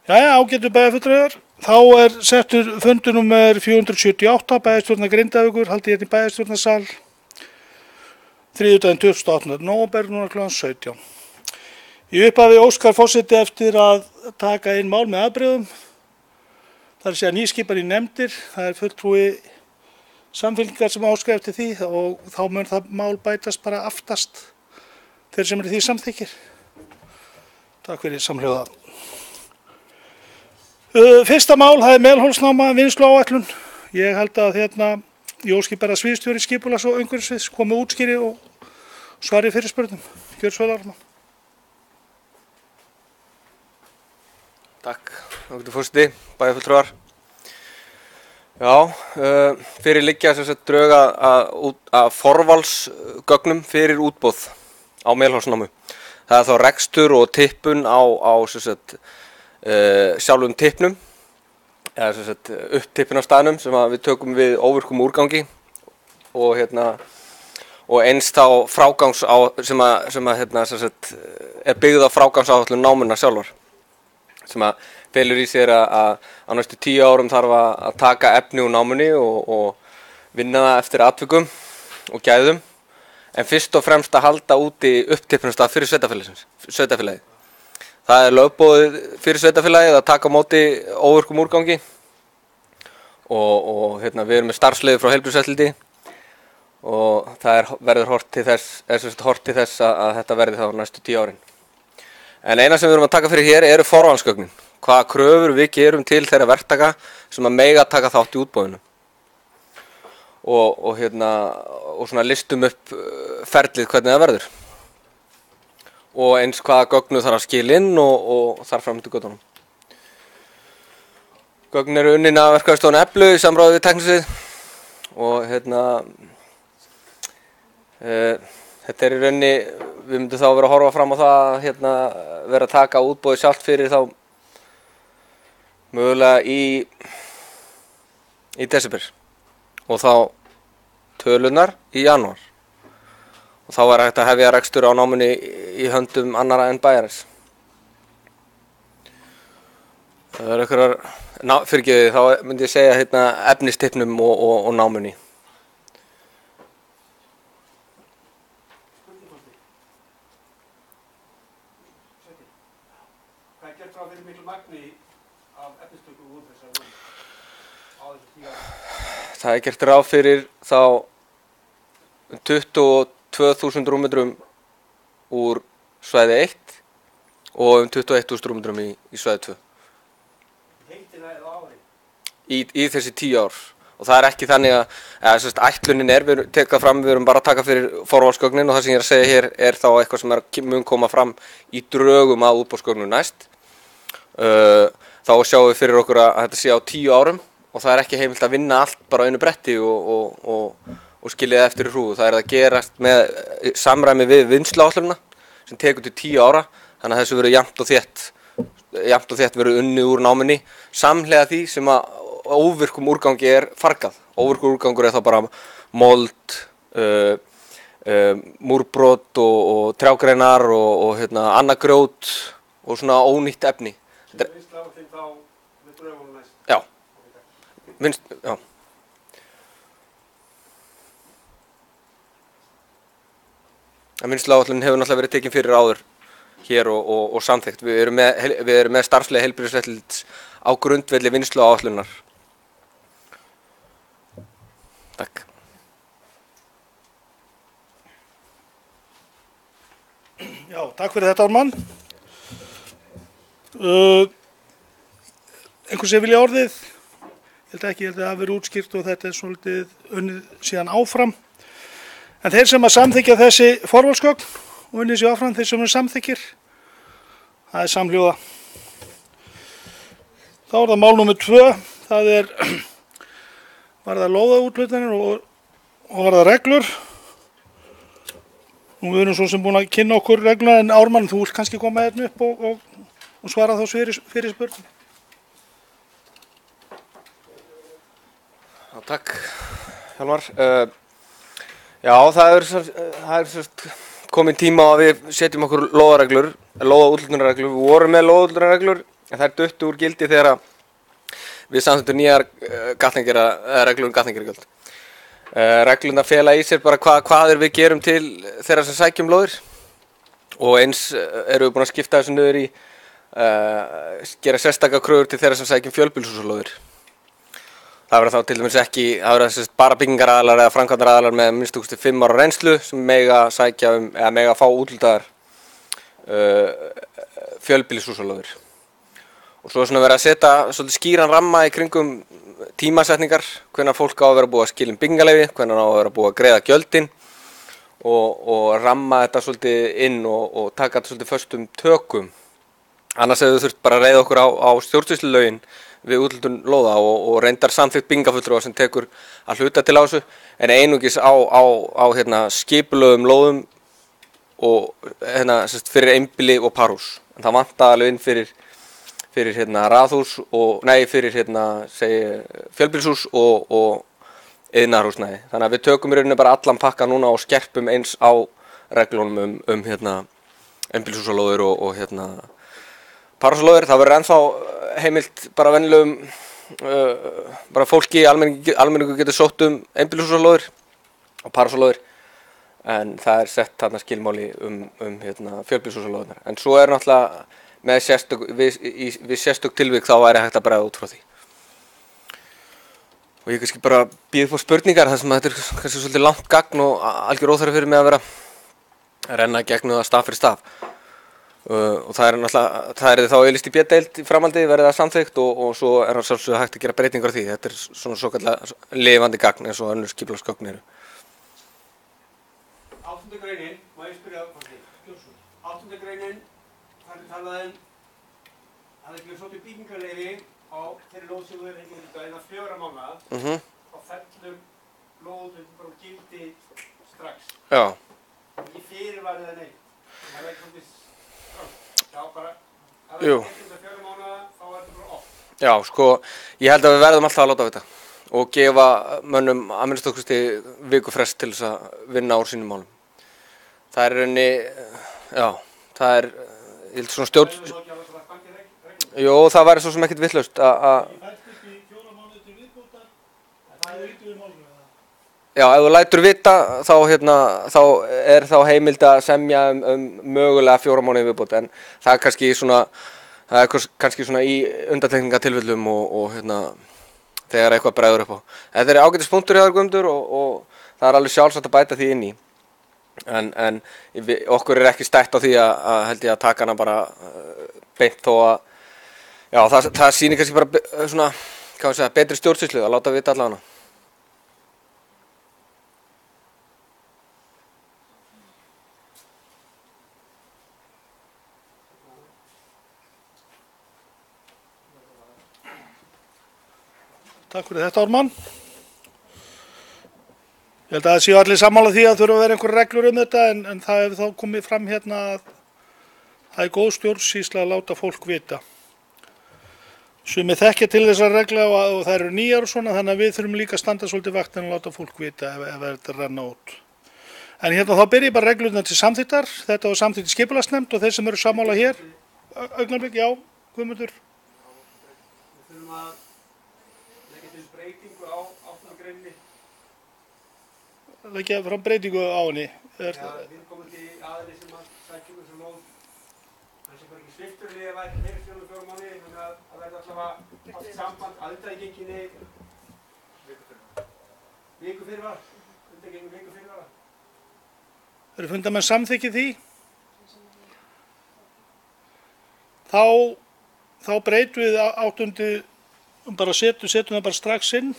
Jæja, ágætu bæjarfulltrúar. Þá settur fundur númer 478 bæjarstjórnar Grindavíkur haldið hérna í bæjarstjórnarsal þriðjudaginn 28. nóvember núna kl. 17. Í upphafi óskar forseti eftir að taka inn mál með afbrigðum. Það er að segja nýskipan í nefndir. Það fulltrúi Samfylkingar sem óskar eftir því og þá mun það mál bætast bara aftast þeir sem eru því samþykkir. Takk fyrir samhljóða. Fyrsta mál, það er meðalhófsnáma vinnsluáætlun. Ég held að ég óski bara sviðsstjóri skipulags- og umhverfissviðs komi útskýri og svari fyrirspurnum. Gjörðu svo vel, Ármann. Takk, ágætu forseti, bæjarfulltrúar. Já, fyrir liggja sem sagt drög að forvalsgögnum fyrir útboð á meðalhófsnámu. Það er þá rekstur og tippun á sem sagt sjálfum tippnum eða sem sagt upptippun á staðnum sem við tökum við óvirkum úrgangi og eins þá frágangs sem sagt er byggð á frágangsáætlun námunnar sjálfar sem felur í sér að á næstu 10 árum þarf að taka efni úr námunni og vinna það eftir atvikum og gæðum en fyrst og fremst að halda úti upptippnastað fyrir sveitarfélagið. Það er lögboðið fyrir sveitarfélagið að taka á móti óvirkum úrgangi og við erum með starfsleyfi frá heilbrigðiseftirliti og það verður horft til þess að þetta verði þá næstu 10 árin. En eina sem við erum að taka fyrir hér eru forvalsgögnin. Hvaða kröfur við gerum til þeirra verktaka sem að mega taka þátt í útboðinu. Og svona listum upp ferlið hvernig það verður. Og eins hvaða gögnu þarf að skila inn og þar fram til götunum. Gögn eru unnin af verkfræðistofnun Eflu í samráði við tæknisvið og þetta er í rauninni, við myndum þá vera að horfa fram á það vera að taka útboðið sjálft fyrir þá mögulega í desember og þá tölunar í janúar. Og þá var hægt að hefja rekstur á námunni í höndum annarra en bæjarins. Það er einhverjar, fyrirgefið, þá myndi ég segja efnistippnum og námunni. Hvað er gert ráð fyrir miklu magni af efnistöku úr þessari námu á þessu 10 árum? Það er gert ráð fyrir þá 22.000 rúmmetrum úr svæði 1 og 21.000 rúmmetrum í svæði 2. Heitina eða ári? Í þessi 10 ár. Og það er ekki þannig að ætlunin við tekað fram, við erum bara að taka fyrir forvalsgögnin og það sem ég er að segja hér er þá eitthvað sem mun koma fram í drögum að útboðsgögnum næst. Þá sjáum við fyrir okkur að þetta sé á 10 árum og það er ekki heimilt að vinna allt bara á einu bretti og skilja það eftir í hrúgu. Það er að gerast með samræmi við vinnsluáætlunina sem tekur til 10 ára, þannig að þessu verður jafnt og þétt verður unnið úr námunni samhliða því sem að óvirkum úrgangi er fargað. Óvirkur úrgangur er þá bara mold, múrbrot og trjágreinar og annað grjót og svona ónýtt efni. Vinnsluáætlun þá með drögunum næst? Já. Já. Vinnsluáætlunin hefur náttúrulega verið tekin fyrir áður hér og samþykkt. Við erum með starfsleyfi heilbrigðiseftirlits á grundvelli vinnsluáætlunar. Takk. Já, takk fyrir þetta, Ármann. Einhver sem vilja orðið? Ég held ekki, það hafi verið útskýrt og þetta er svolítið unnið síðan áfram. En þeir sem að samþykja þessi forvalsgögn og unnið sér áfram, þeir sem eru samþykkir, það er samhljóða. Þá er það mál númer 2, það var það lóðaúthlutanir og var það reglur. Nú við erum svo sem búin að kynna okkur regluna en Ármann, þú vilt kannski koma hérna upp og svara þá fyrir spurningum. Já, takk, Hjálmar. Já, það er komin tíma að við setjum okkur lóðaúthlutunarreglur. Við vorum með lóðaúthlutunarreglur en þær duttu úr gildi þegar við samþykktum nýjar reglur um gatnagerðargjöld. Reglurnar fela í sér bara hvað við gerum til þeirra sem sækjum lóðir og eins erum við búin að skipta þessu niður í gera sérstaka kröfur til þeirra sem sækjum fjölbýlishúsalóðir. Það verður þá til dæmis ekki, það verður bara byggingaraðilar eða framkvæmdaraðilar með minnst 5 ára reynslu sem mega sækja eða mega fá úthlutaðar fjölbýlishúsalóðir. Og svo er svona verið að setja svolítið skýran ramma í kringum tímasetningar, hvenær fólk á að vera búið að skila byggingaleyfi, hvenær á að vera búið að greiða gjöldin og ramma þetta svolítið inn og taka þetta svolítið föstum tökum. Annars hefur við þurft bara að reiða okkur á stjórnsýslulögin við úthlutun lóða og reyndar samþykkt byggingafulltrúa sem tekur að hluta til á þessu, en einungis á skipulögðum lóðum og fyrir einbýli og parhús. En það vantaði alveg inn fyrir raðhús og fyrir fjölbýlishús og iðnaðarhúsnæði. Þannig að við tökum í rauninni bara allan pakka núna og skerpum eins á reglunum um einbýlishúsalóðir og parhúsalóðir. Það verður ennþá heimilt bara venjulegum bara fólki, almenningu getur sótt um einbýlishúsalóðir og parhúsalóðir, en það sett þarna skilmáli um fjölbýlishúsalóðirnar. En svo náttúrulega við sérstök tilvik þá væri hægt að bregða út frá því. Og ég kannski bara býð upp á spurningar þar sem þetta kannski svolítið langt gagn og algjör óþarfi fyrir mig að vera að renna gegnum það staf fyrir staf. Og það er þá auglýst í B-deild í framhaldi, verði það samþykkt og svo það sjálfsögðu hægt að gera breytingar á því. Þetta svona svokallega lifandi gagn eins og önnur skipulagsgögn eru. 8. greinin, má ég spyrja það? 8. greinin talaði að það sótti byggingarleyfi á þeirri lóð sem er innan 4 mánaða og fellur lóðin bara úr gildi strax. Já. Ekki fyrirvarið eða neitt. Það ekki svolítið strax. Já, bara ef Jú. það er 4 mánaða þá þetta bara off. Já, sko, ég held að við verðum alltaf að láta á þetta og gefa mönnum að minnst okkursti vikufrest til þess að vinna úr sínum málum. Það er rauninni, já, það er ég held svona Jó, það væri svo sem ekkert vitlaust að Já, ef þú lætur vita þá er þá heimild að semja um mögulega 4 mánuði viðbót, en það er kannski svona í undantekningatilfellum og þegar eitthvað bregður upp á. Þetta er ágætis punktur hjá þér, Guðmundur, og það er alveg sjálfsagt að bæta því inn í. En okkur er ekki stætt á því að held ég að taka hana bara beint þó að já, það sýnir kannski bara svona, hvað maður segja, betri stjórnsýslu að láta vita allavega. Takk fyrir þetta, Ármann. Ég held að það séu allir sammála því að þurfa að vera einhverjar reglur um þetta, en það hefur þá komið fram hérna að það er góð stjórnsýsla að láta fólk vita. Sumir þekkja til þessar regla og það eru nýjar og svona, þannig að við þurfum líka að standa svolítið vakt en að láta fólk vita ef þetta renna út. En hérna þá byrja bara reglurnar til samþykktar. Þetta var samþykkt í skipulagsnefnd og þeir sem eru sammála hér. Augnablik, já, Guðmundur. Við þurfum að leggja til breytingu á 8. greininni. Leggja fram breytingu á henni. Viðkomandi aðili sem að sækjum þessu lóð, hann sé bara ekki sviptur við að væri meira 4 mánuði, þannig að það verði allavega allt samband aðdragenginni viku fyrirvara. Undangengi viku fyrirvara. Eru fundarmenn samþykkið því? Þá breytum við 8. bara setjum það bara strax inn.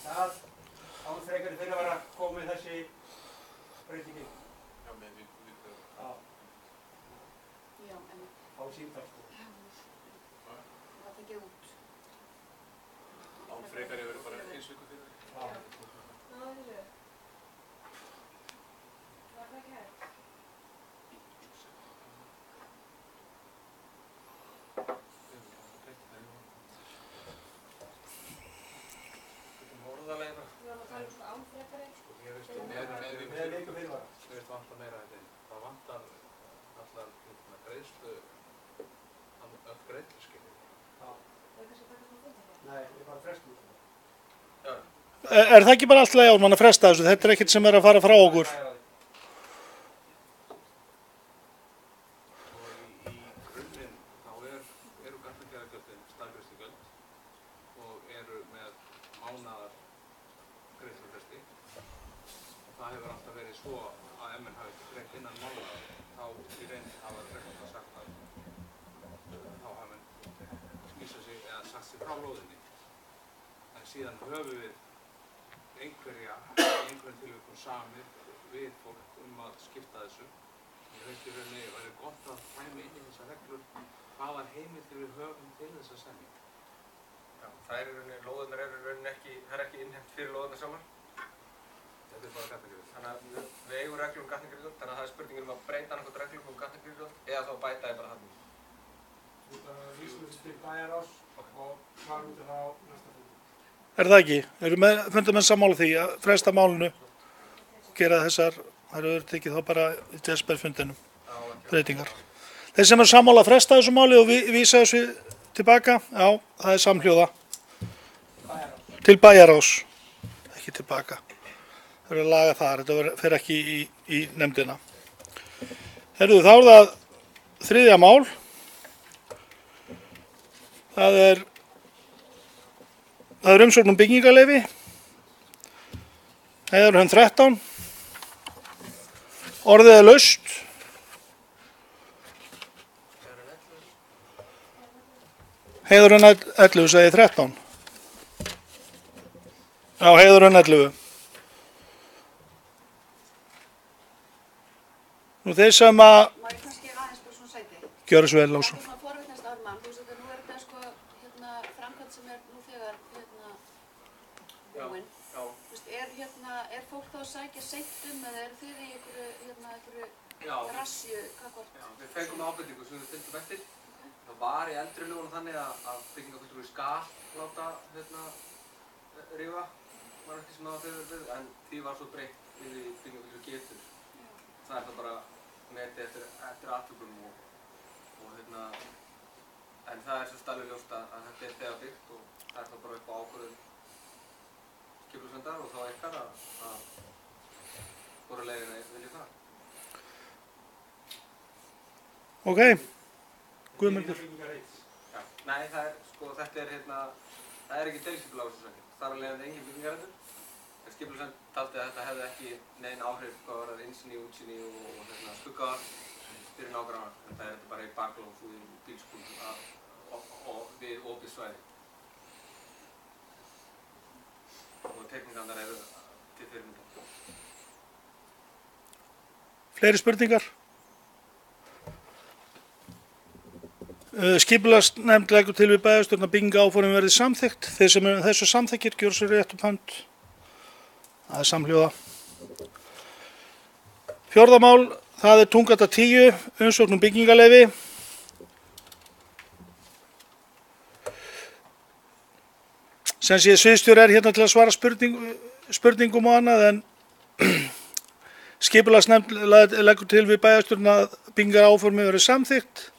Það án frekari fyrirvara komið þessi breytingin. Já, með viku. Já, en á símtal. Það tekið út. Án frekari verður bara 1 viku fyrir. Já. Var það ekki hægt? er það ekki bara allt í lagi Ármann að fresta þessu? Þetta er ekkert sem er að fara frá okkur. Í grunninn þá eru gatnagerðargjöldin staðgreiðslugjöld og eru með mánaðar greiðslufresti. Það hefur alltaf verið svo að ef menn hafi ekki greitt innan mánaðar þá í reynd hafa reglurnar sagt að þá hafa menn vísað sig eða sagt sig frá lóðinni. En síðan höfum við einhverja í einhverjum tilvikum samið við fólk að skipta þessu. Ég veist í rauninni væri gott að fæmi inn í þessar reglur hvaða heimildir við höfum til þess að semja. Já, það er í rauninni, lóðurnar eru í rauninni ekki, það er ekki innheimt fyrir lóðurnar sjálfar. Þetta er bara gatnagerðargjöld. Þannig að við eigum reglum gatnagerðargjöld, þannig að það er spurningin að breyta annað reglum gatnagerðargjöld eða þá bæta þið bara hann. Þú bara vísum við til bæjarás og farum út á næsta fundi. Er það ekki? Fundum við sammála því að fresta málinu, gera þessar, það eru tekið þá bara í desemberfundinum, breytingar. Þeir sem eru sammála að fresta þessu máli og vísa þessu tilbaka, já, það er samhljóða. Til bæjarás, ekki tilbaka. Það eru að laga þar, þetta fer ekki í nefndina. Herðu, þá er það þriðja mál. Það er umsókn um byggingarleyfi. Heiðarhöfn 13. Orðið er laust. Heiðarhöfn 11, segi 13. Já, Heiðarhöfn 11. Nú þeir sem að Má ég kannski aðeins bara svona sæti? gjöra svo vel Ásson. Svona forvitnast Ármann, þú veist að nú er þetta sko framkvæmd sem er nú þegar búin. Já. Þú veist, er fólk þá að sækja seint eða eru þið í einhverju Já. rassju, hvað hvort? Já, við fengum ábendingu sem við fylgdum eftir. Það var í eldri lögunum þannig að byggingafulltrúi skal láta rífa mannvirki sem það var fyrir, en því var svo breytt við í byggingafulltrúi getur. Það er það bara metið eftir atvikum en það er sérst alveg ljóst að þetta er þegar byggt og það er það bara upp á ákvörðun skipulagsnefndar og þá ykkar að hvora leiðina vilja það. Ok, Guðmundur. Já, nei, það er, sko, þetta er það er ekki deiliskipulag á þessu svæði. Það er alveg engin byggingarréttur. En skipulagsnefnd taldi að þetta hefði ekki nein áhrif hvað var það innsýni, útsýni og skuggaðar fyrir nágrannar. En það er þetta bara í baklóð og í bílskúl og við opið svæði. Og teikningarnar eru til fyrirmyndar. Fleiri spurningar? Skipulagsnefnd leggur til við bæjarstjórn að byggingaáform verði samþykkt. Þeir sem eru þessu samþykkir gjörðu sér rétt upp hönd. Það er samhljóða. Fjórða mál, það er Tunggata 10, umsókn um byggingarleyfi. Sem sé sviðsstjóri er hérna til að svara spurningum og annað en skipulagsnefnd leggur til við bæjarstjórn að byggingaráformi verði samþykkt.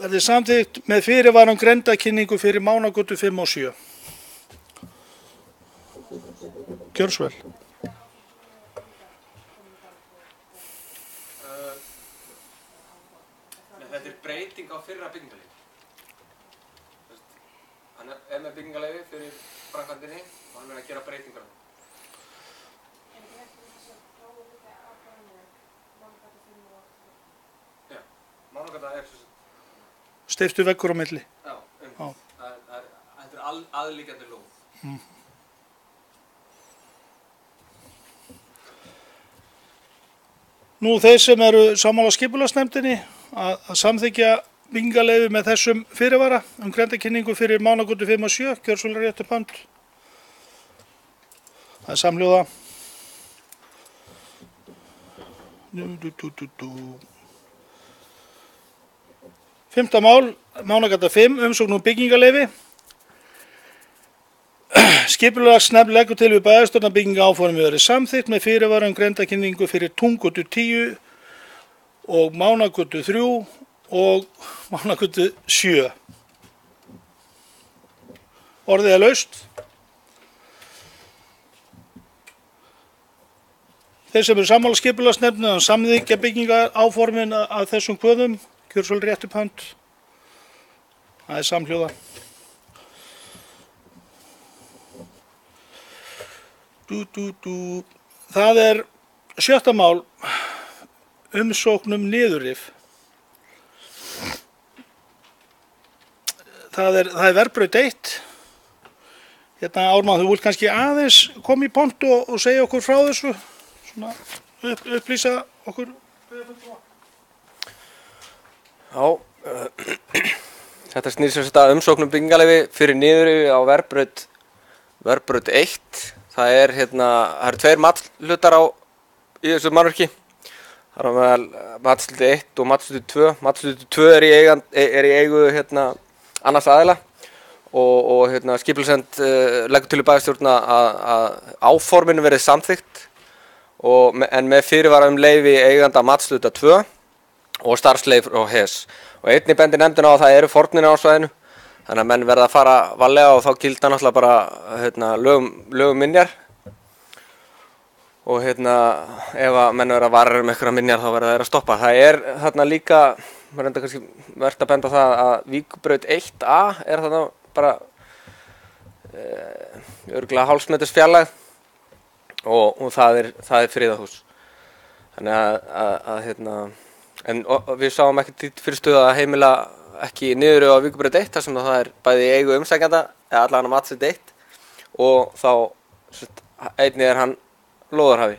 Verði samþykkt með fyrirvara grenndarkynningu fyrir Mánagötu 5 og 7. Gjörðu svo vel. Þetta er breyting á fyrra byggingarleyfi. Hann er með byggingarleyfi fyrir framkvæmdinni og hann er að gera breytingar á það. Já, Mánagata er Steyptu veggur á milli. Já. Þetta er aðliggjandi lóð. Nú þeir sem eru sammála skipulagsnefndinni að samþykkja byggingarleyfi með þessum fyrirvara grenndarkynningu fyrir Mánagötu 5 og 7, gjörðu svo rétt upp hönd. Það er samhljóða. Fimmta mál, Mánagata 5, umsókn um byggingarleyfi. Skipulagsnefnd leggur til við bæjarstjórn að byggingaáformi verði samþykkt með fyrirvara grenndarkynningu fyrir Tunggötu 10 og Mánagötu 3 og Mánagötu 7. Orðið er laust. Þeir sem eru sammála skipulagsnefndinni að samþykkja byggingar áformin að þessum kvöðum, gjör svo rétt upp hönd. Það er samhljóða. Það er 7. mál, umsókn niðurrif. Það er Verbraut 1. Hérna Ármann, þú vilt kannski aðeins koma í pont og segja okkur frá þessu, svona upplýsa okkur. Já, þetta snýr sem sagt umsóknum byggingarleyfi fyrir niðurrifi á Verbraut 1. Það eru 2 matshlutar í þessu mannvirki. Það er meðal matshluti 1 og matshluti 2. Matshluti 2 er í eigu annars aðila og skipulagsnefnd leggur til í bæjarstjórn að áforminu verið samþykkt en með fyrirvara leyfi eiganda matshluta 2 og starfsleyfi frá HES. Og einnig bendir nefndin á að það eru fórnir á svæðinu, þannig að menn verða að fara varlega og þá gilda náttúrulega bara lögum minjar. Og ef að menn verða varir einhverja minjar þá verða þeir að stoppa. Það er þarna líka, maður reynda kannski verðt að benda á það að Víkurbraut 1A er þarna bara örugglega hálfsmeters fjarlægð og það er friðarhús. Þannig en við sáum ekki fyrir stöðu að heimila ekki niður á Víkurbraut 1 þar sem það er bæði í eigu umsækjanda eða allavega matshluti 1 og þá einnig er hann lóðarhafi.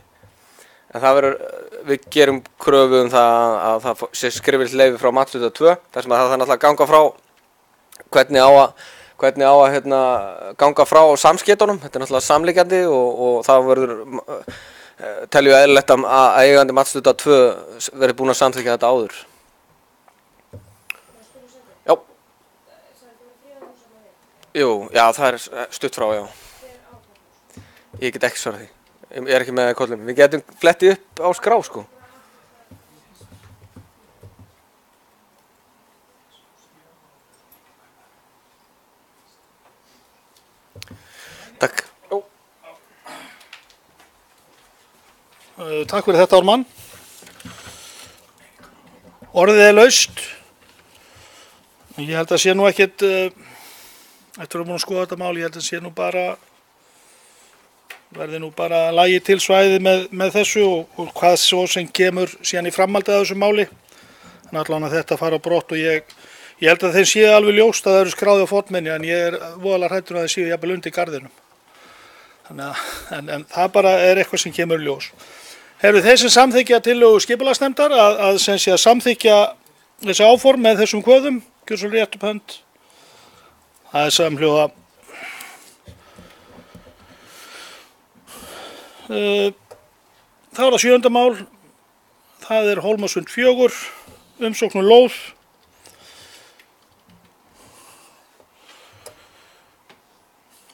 En við gerum kröfu það að það sé skrifilegt leyfi frá matshluta 2 þar sem það náttúrulega ganga frá hvernig á að ganga frá samskeytunum. Þetta er náttúrulega samliggjandi og það verður teljum við eðlilegt að eigandi matshluta 2 verði búin að samþykkja þetta áður. Já. Jú, já, það er stutt frá, já. Ég get ekki svarað því. Ég er ekki með kollum. Við getum flettið upp á skrá, sko. Takk. Takk fyrir þetta, Ármann. Orðið er laust. Ég held að sé nú ekkert, eftir að búin að skoða þetta mál, ég held að sé nú bara, verði nú bara lagið til svæðið með þessu og hvað svo sem kemur síðan í framhaldið af þessu máli. Þannig allan að þetta fara á brott og ég held að þeim sé alveg ljóst að það eru skráði á fornminni en ég er voðalega hræddur að þeir séu jafnvel undir garðinum. Þannig að en það bara er eitthvað sem kemur ljós. Herru, þeir sem samþykkja tillögu skipulagsnefndar að sem sé að samþykkja þessi áform með þessum kvöðum, gjör svo rétt upp hönd. Það er samhljóða. Það er það 7. mál. Það er Hólmasund 4, umsókn lóð.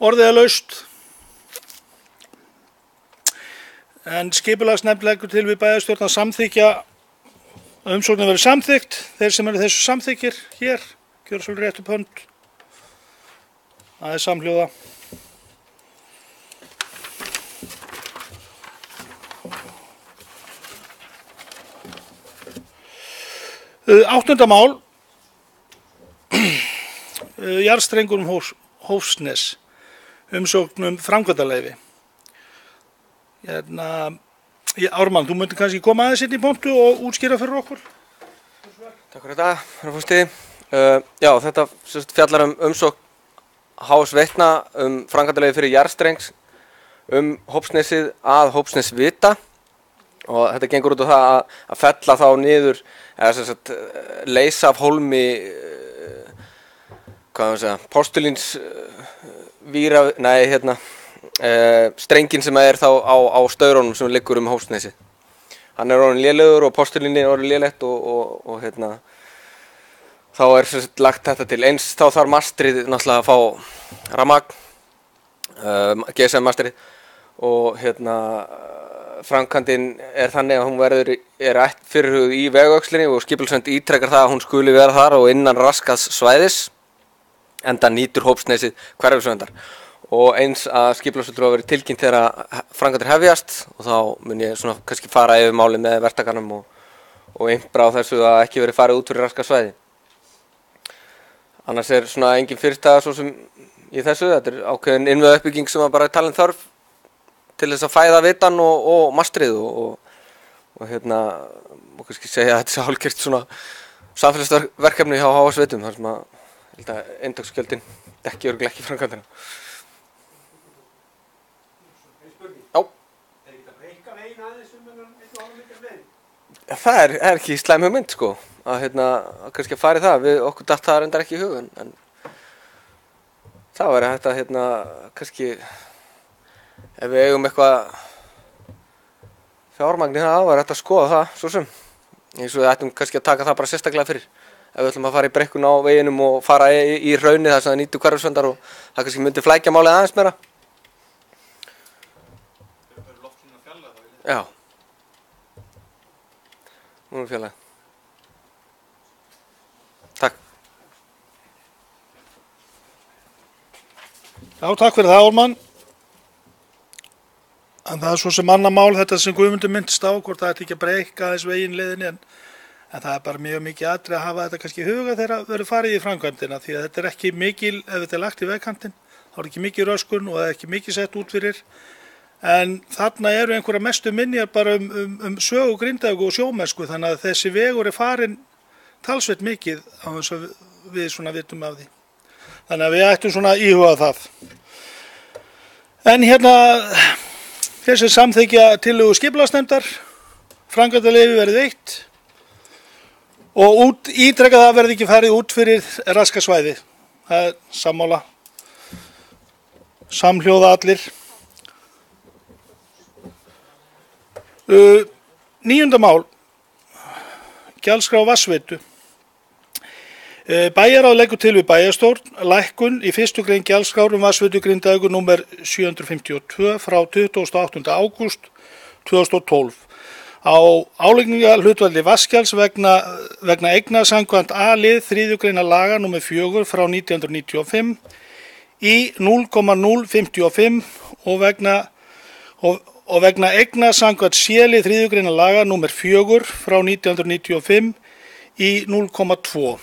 Orðið er laust. En skipulagsnefnd leggur til við bæjarstjórn að samþykkja að umsóknin verði samþykkt. Þeir sem eru þessu samþykkir hér, gjör svo rétt upp hönd. Það er samhljóða. Áttunda mál, jarðstrengur Hófsnes, umsókn framkvæmdaleyfi. Ármann, þú myndir kannski koma aðeins inn í pontu og útskýra fyrir okkur? Takk fyrir þetta, herra forseti. Já, þetta fjallar umsókn HS Veitna framkvæmdaleyfi fyrir jarðstrengs Hófsnesið að Hófsnesvita. Og þetta gengur út á það að fella þá niður, eða sem sagt leysa af hólmi, postulíns strenginn sem er þá á staurunum sem liggur Hófsnesið. Hann er orðinn lélegur og postulínið er orðið lélegt og þá er sem sagt lagt þetta til. Eins þá þarf mastrið náttúrulega að fá rafmagn, GSM-mastrið og framkvæmdin er þannig að hún er fyrirhuguð í vegauxlinni og skipulagsnefnd ítrekar það að hún skuli vera þar og innan raskaðs svæðis. enda nýtur Hópsnesið Hverfisverndar. Og eins að skipulagsfulltrúa verið tilkynnt þegar framkvæmdir hefjast og þá mun ég svona kannski fara yfir málið með verktakanum og impra á þessu að ekki verið farið út fyrir raskað svæði. Annars svona engin fyrirstaða svo sem í þessu, þetta ákveðin innviðauppbygging sem bara talin þörf til þess að fæða vitan og mastrið og kannski segja að þetta hálfgert svona samfélagsverkefni hjá HS Vitum þar sem að ég held að eindagsgjöldin dekki örugglega ekki framkvæmdina. Já. Er ekki að breyka veginn aðeins þennan 1,5 metra leið? Það er ekki slæm hugmynd sko, að kannski að fara í það, okkur datt það reyndar ekki í hug en það væri hægt að kannski ef við eigum eitthvað fjármagn í það, væri hægt að skoða það svo sem. Eins og við ættum kannski að taka það bara sérstaklega fyrir. Ef við ætlum að fara í brekkuna á veginum og fara í hraunið þar sem það nýtur Hverfisverndar og það kannski myndi flækja málið aðeins meira. Þau eru loftlínan fjarlægð þá í Já. Nú er fjarlægð. Takk. Já, takk fyrir það, Ármann. En það er svo sem annað mál þetta sem Guðmundur minnst á, hvort það ætti ekki að breyka aðeins veginleiðinni, en það er bara mjög mikið atriði að hafa þetta kannski í huga þegar verður farið í framkvæmdina, því að þetta er ekki mikil, ef þetta er lagt í vegkantinn, þá er ekki mikið röskun og það er ekki mikið sett út fyrir, en þarna eru einhverja mestu minjar bara sögu Grindavíkur og sjómennsku, þannig að þessi vegur er farin talsvert mikið á þess að við svona vitum af því. Þannig að við ættum svona að íhuga það. En þessi samþykkja tillögu skipulagsnefndar, framkvæmdaleyfi verið veitt og ítrekað það verði ekki farið út fyrir raskað svæði. Það er sammála, samhljóða allir. 9. mál, gjaldskrá vatnsveitu. Bæjarráð leggur til við bæjarstjórn lækkun í 1. grein gjaldskrár vatnsveitu Grindavíkur nr. 752 frá 28. ágúst 2012 á álagningarhlutfalli vatnsgjalds vegna eigna samkvæmt A-lið 3. greinar laga nr. 4 frá 1995 í 0,055 og vegna eigna samkvæmt C-lið 3. greinar laga nr. 4 frá 1995 í 0,2.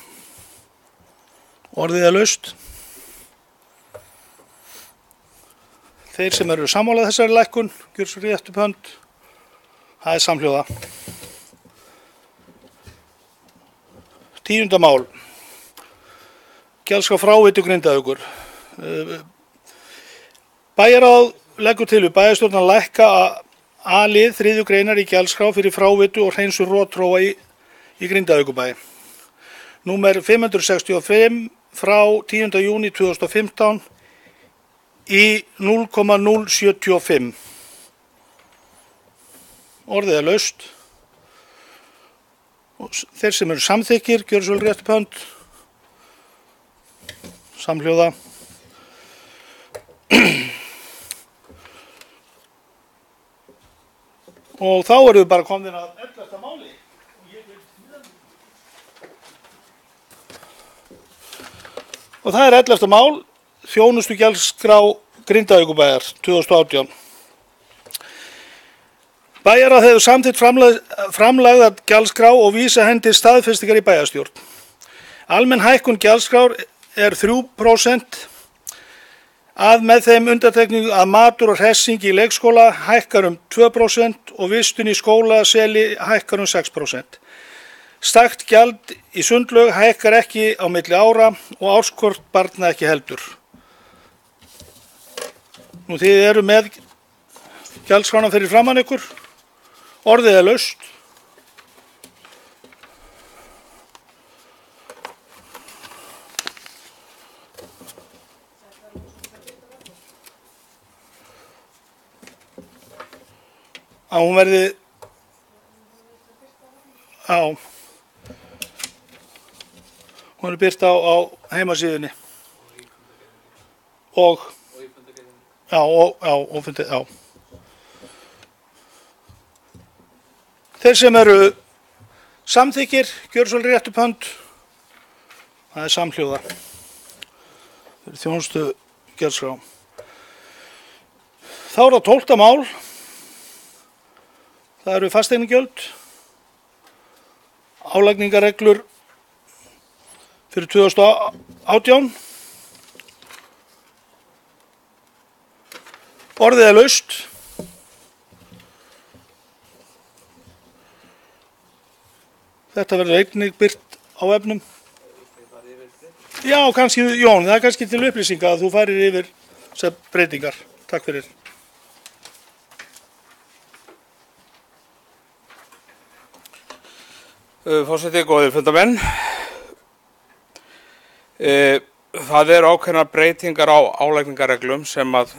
Orðið er laust. Þeir sem eru sammálað þessari lækkun, gjörðu svo rétt upp hönd. Það er samhljóða. 10. mál. Gjaldskrá fráveitu Grindavíkur. Bæjarráð leggur til við bæjarstjórn að lækka A-lið 3. greinar í gjaldskrá fyrir fráveitu og hreinsun rotþróa í Grindavíkurbæ. Númer 565 frá 10. júní 2015 í 0,075. Orðið er laust. Og þeir sem eru samþykkir, gjörðu svo rétt upp hönd. Samhljóða. Og þá erum við bara komin að 11. máli. Og það er 11. mál, þjónustugjaldskrá Grindavíkurbæjar 2018. Bæjarráð hefur samþykkt framlagða gjaldskrá og vísa henni til staðfestingar í bæjarstjórn. Almenn hækkun gjaldskrár er 3% að með þeim undantekningu að matur og hressing í leikskóla hækkar 2% og vistun í skólaseli hækkar 6%. Stakt gjald í sundlaug hækkar ekki á milli ára og árskort barna ekki heldur. Nú þið eru með gjaldskrána fyrir framan ykkur. Orðið er laust. Að hún verði hún er birt á heimasíðunni og þeir sem eru samþykkir, gjörðu svo rétt upp hönd. Það er samhljóða. fyrir þjónustu gjaldskrá. Þá er það 12. mál. Það eru fasteignagjöld, álagningarreglur fyrir 2018. Orðið er laust. Þetta verður einnig birt á vefnum. Já, kannski, Jón, það er kannski til upplýsinga að þú farir yfir þessar breytingar. Takk fyrir. Forseti, góðir fundarmenn. Það eru ákveðnar breytingar á álagningarreglum sem að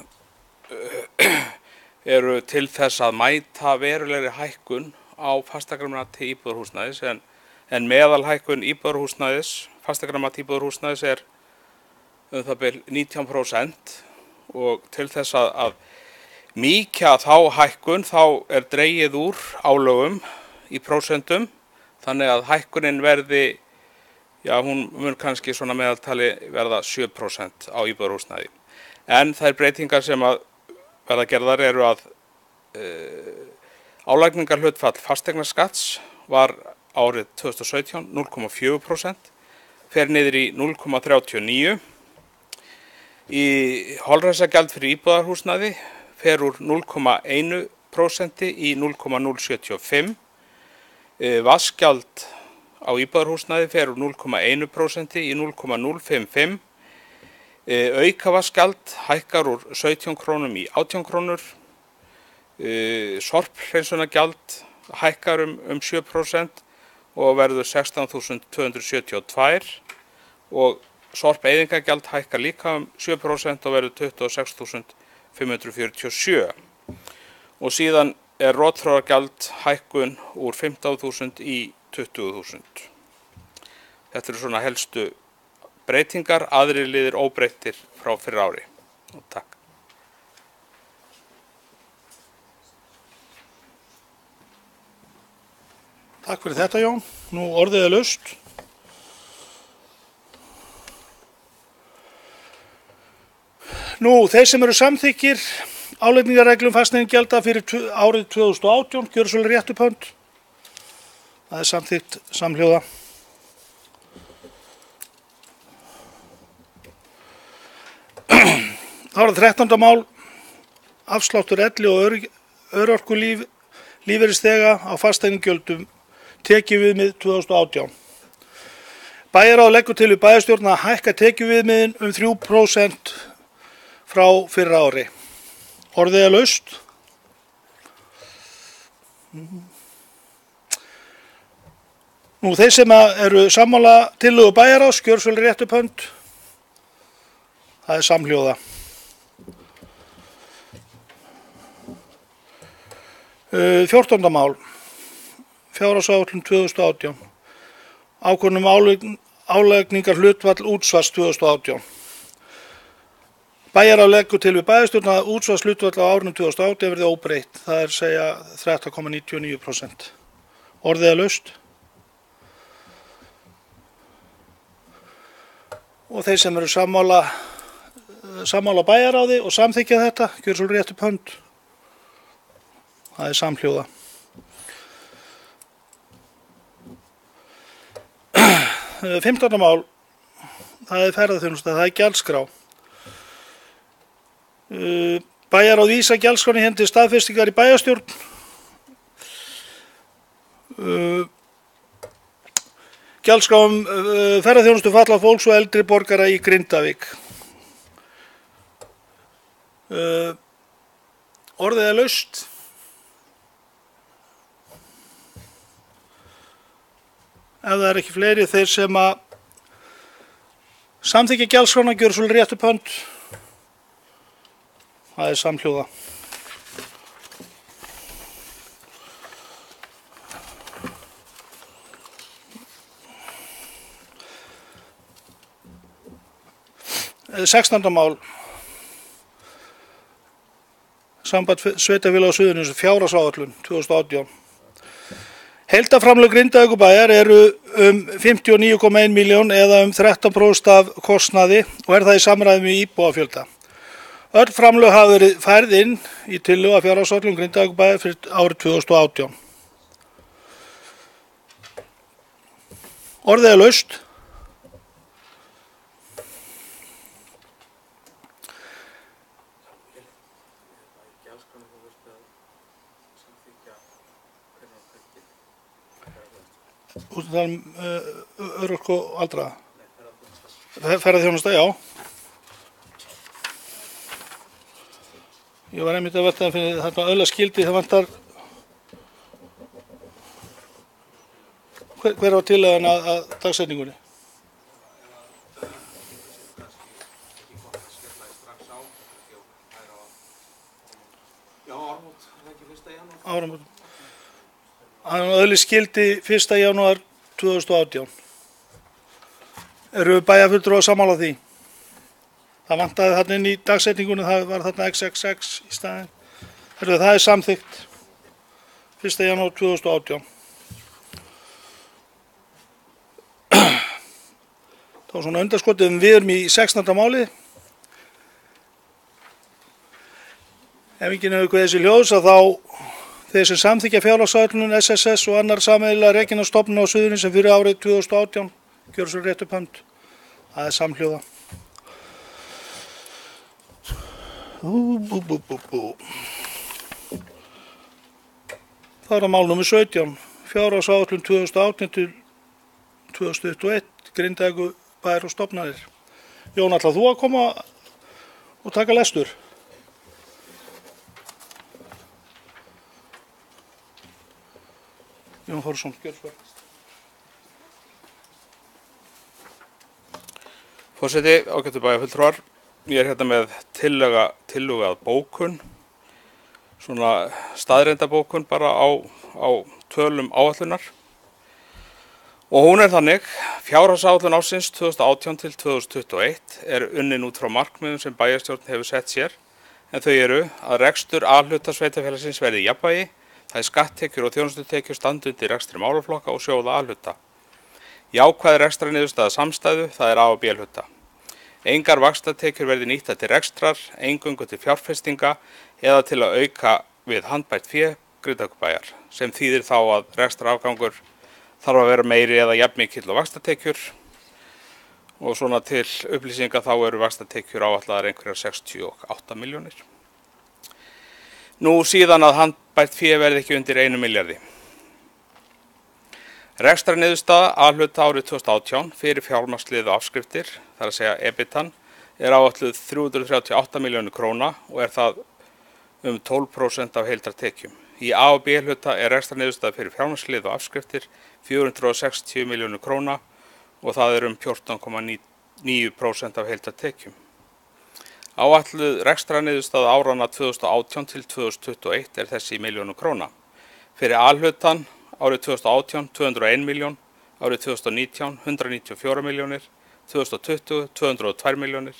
eru til þess að mæta verulegri hækkun á fasteignamati íbúðarhúsnæðis en meðalhækkun íbúðarhúsnæðis, fasteignamati íbúðarhúsnæðis er það bil 19% og til þess að mýkja þá hækkun þá er dregið úr álögum í prósentum þannig að hækkunin verði, já hún mun kannski svona meðaltali verða 7% á íbúðarhúsnæði. En þær breytingar sem að verða gerðar eru að álagningarhlutfall fasteignaskatts var árið 2017 0,4%, fer niður í 0,39%. Í holræsagjald fyrir íbúðarhúsnæði fer úr 0,1% í 0,075%. Vatnsgjald á íbúðarhúsnæði fer úr 0,1% í 0,055%. Aukavatnsgjald hækkar úr 17 krónum í 18 krónur. Sorphreinsunargjald hækkar um 7% og verður 16.272 og sorpeyðingargjald hækkar líka um 7% og verður 26.547. Og síðan er rotþróargjald hækkun úr 15.000 í 20.000. Þetta eru svona helstu breytingar, aðrir liðir óbreyttir frá fyrir ári. Og takk. Takk fyrir þetta, Jón. Nú orðið er laust. Nú, þeir sem eru samþykkir álagningarreglum fasteignagjalda fyrir árið 2018, gjöru svolítið rétt upp hönd. Það er samþykkt samhljóða. Þá er það 13. mál, afsláttur elli og örorkulífeyrisþega á fasteignagjöldum tekjuviðmið 2018. Bæjarráð leggur til við bæjarstjórn að hækka tekjuviðmiðin um 3% frá fyrra ári. Orðið er laust. Nú, þeir sem eru sammála tillögu bæjarráðs, gjöru svolítið rétt upp hönd. Það er samhljóða. 14. mál, fjárhagsáætlun 2018, ákvörðun álagningarhlutfall útsvars 2018. Bæjarráð leggur til við bæjarstjórn að útsvarshlutfall á árinu 2018 verði óbreytt, það er segja 13,99%. Orðið er laust. Og þeir sem eru sammála bæjarráði og samþykkja þetta, gjör svo rétt upp hönd. Það er samhljóða. 15. mál, það er ferðaþjónusta, það er gjaldskrá. Bæjarráð vísa gjaldskránni hendi staðfestingar í bæjarstjórn. Gjaldskrá ferðaþjónustu fatlað fólks og eldri borgara í Grindavík. Orðið er laust. Ef það er ekki fleiri, þeir sem að samþykkja gjaldskrána gjör svolítið rétt upp hönd. Það er samhljóða. Sextánda mál. Samband sveitarfélaga á Suðurnesjum, fjárhagsáætlun 2018. Heildarframlög Grindavíkurbæjar eru 59,1 milljón eða 13% af kostnaði og það í samræmi við íbúafjölda. Öll framlög hafa verið færð inn í tillögu að fjárhagsáætlun Grindavíkurbæjar fyrir árið 2018. Orðið er laust. Út af örorku og aldraða. Ferðaþjónusta, já. Ég var einmitt að velta fyrir þetta auðlaskildi, það vantar. Hver var tillagan að dagsetningunni? Já, áramót, það ekki 1. janúar. Áramót. Hann auðlaskildi 1. janúar 2018. Eru bæjarfulltrúar sammála því? Það vantaði þarna inn í dagsetningunni, það var þarna XXX í staðinn. Það er samþykkt 1. janúar 2018. Það var svona undarskotið, við erum í 16. máli. Ef enginn hefur kveðið sér ljós að þá þeir sem samþykkja fjárhagsáætlun SSS og annar sameiginlega rekinna stofnun á Suðurinn sem fyrir árið 2018 gjör svo rétt upp hönd. Það er samhljóða. Það er mál nr. 17. Fjárhagsáætlun 2018 til 2021. Grindavíkurbæjar og stofnanir. Jón, ætlar þú að koma og taka lestur? Jón Þórsson, gjörðu svo. Forseti, ágættu bæjarfulltrúar, ég er hérna með tillögu að bókun, svona staðreyndabókun bara á tölum áætlunar. Og hún er þannig, fjárhagsáætlun ársins 2018 til 2021 er unnin út frá markmiðum sem bæjarstjórn hefur sett sér, en þau eru að rekstur A-hluta sveitarfélagsins verði í jafnvægi, það er skatttekjur og þjónustutekjur standi undir rekstri málaflokka og sjóða A-hluta. Jákvæð rekstrarniðurstaða samstæðu, það er A- og B-hluta. Engar vaxtatekjur verði nýttar til rekstrar, eingöngu til fjárfestinga eða til að auka við handbært fé Grindavíkurbæjar, sem þýðir þá að rekstrarafgangur þarf að vera meiri eða jafnmikill og vaxtatekjur. Og svona til upplýsinga þá eru vaxtatekjur áætlaðar einhverjar 68 milljónir. Nú síðan að handbært fé verði ekki undir 1 milljarði. Rekstrarniðurstaða A-hluta árið 2018 fyrir fjármagnsliðu afskriftir, þar að segja EBITAN, er áætluð 338 milljónir króna og er það 12% af heildartekjum. Í A- og B-hluta er rekstrarniðurstaða fyrir fjármagnsliðu afskriftir 460 milljónir króna og það er 14,9% af heildartekjum. Áætluð rekstrarniðurstaða áranna 2018 til 2021 er þessi í milljónum króna. Fyrir A-hlutan árið 2018 201 miljón, árið 2019 194 miljónir, 2020 202 miljónir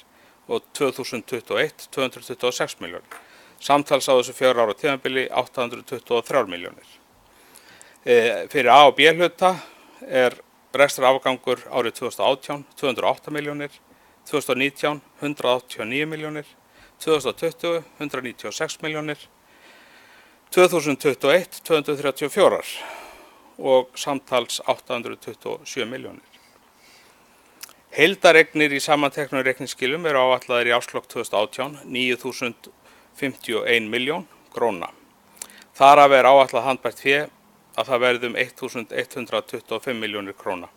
og 2021 226 miljónir. Samtals á þessu 4 ára tímabili 823 miljónir. Fyrir A- og B-hluta er rekstrarafgangur árið 2018 208 miljónir, 2019 189 miljónir, 2020 196 miljónir, 2021 234 og samtals 827 miljónir. Heildareignir í samanteknum reikningsskilum eru áætlaðir í árslok 2018 9.051 miljón króna. Þar af er áætlað handbært fé að það verði 1.125 miljónir króna.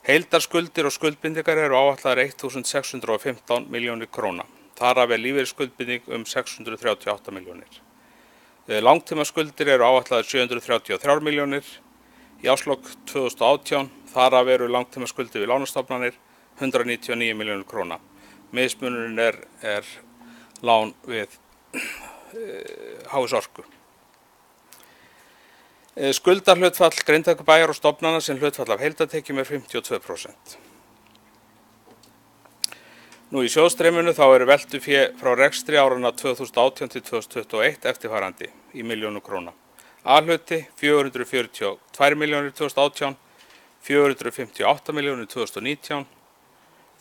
Heildarskuldir og skuldbindingar eru áætlaðar 1.615 miljónir króna. Þar af er lífeyrisskuldbinding 638 miljónir. Langtímaskuldir eru áætlaðar 733 miljónir í árslok 2018. Þar af eru langtímaskuldir við lánastofnanir 199 miljónir króna. Mismunurinn er lán við HS Orku. Skuldarhlutfall Grindavíkurbæjar og stofnana sem hlutfall af heildartekjum er 52%. Nú í sjóðstreyminu þá eru veltufé frá rekstri áranna 2018 til 2021 eftirfarandi í milljónum króna. A-hluti 442 milljónir 2018, 458 milljónir 2019,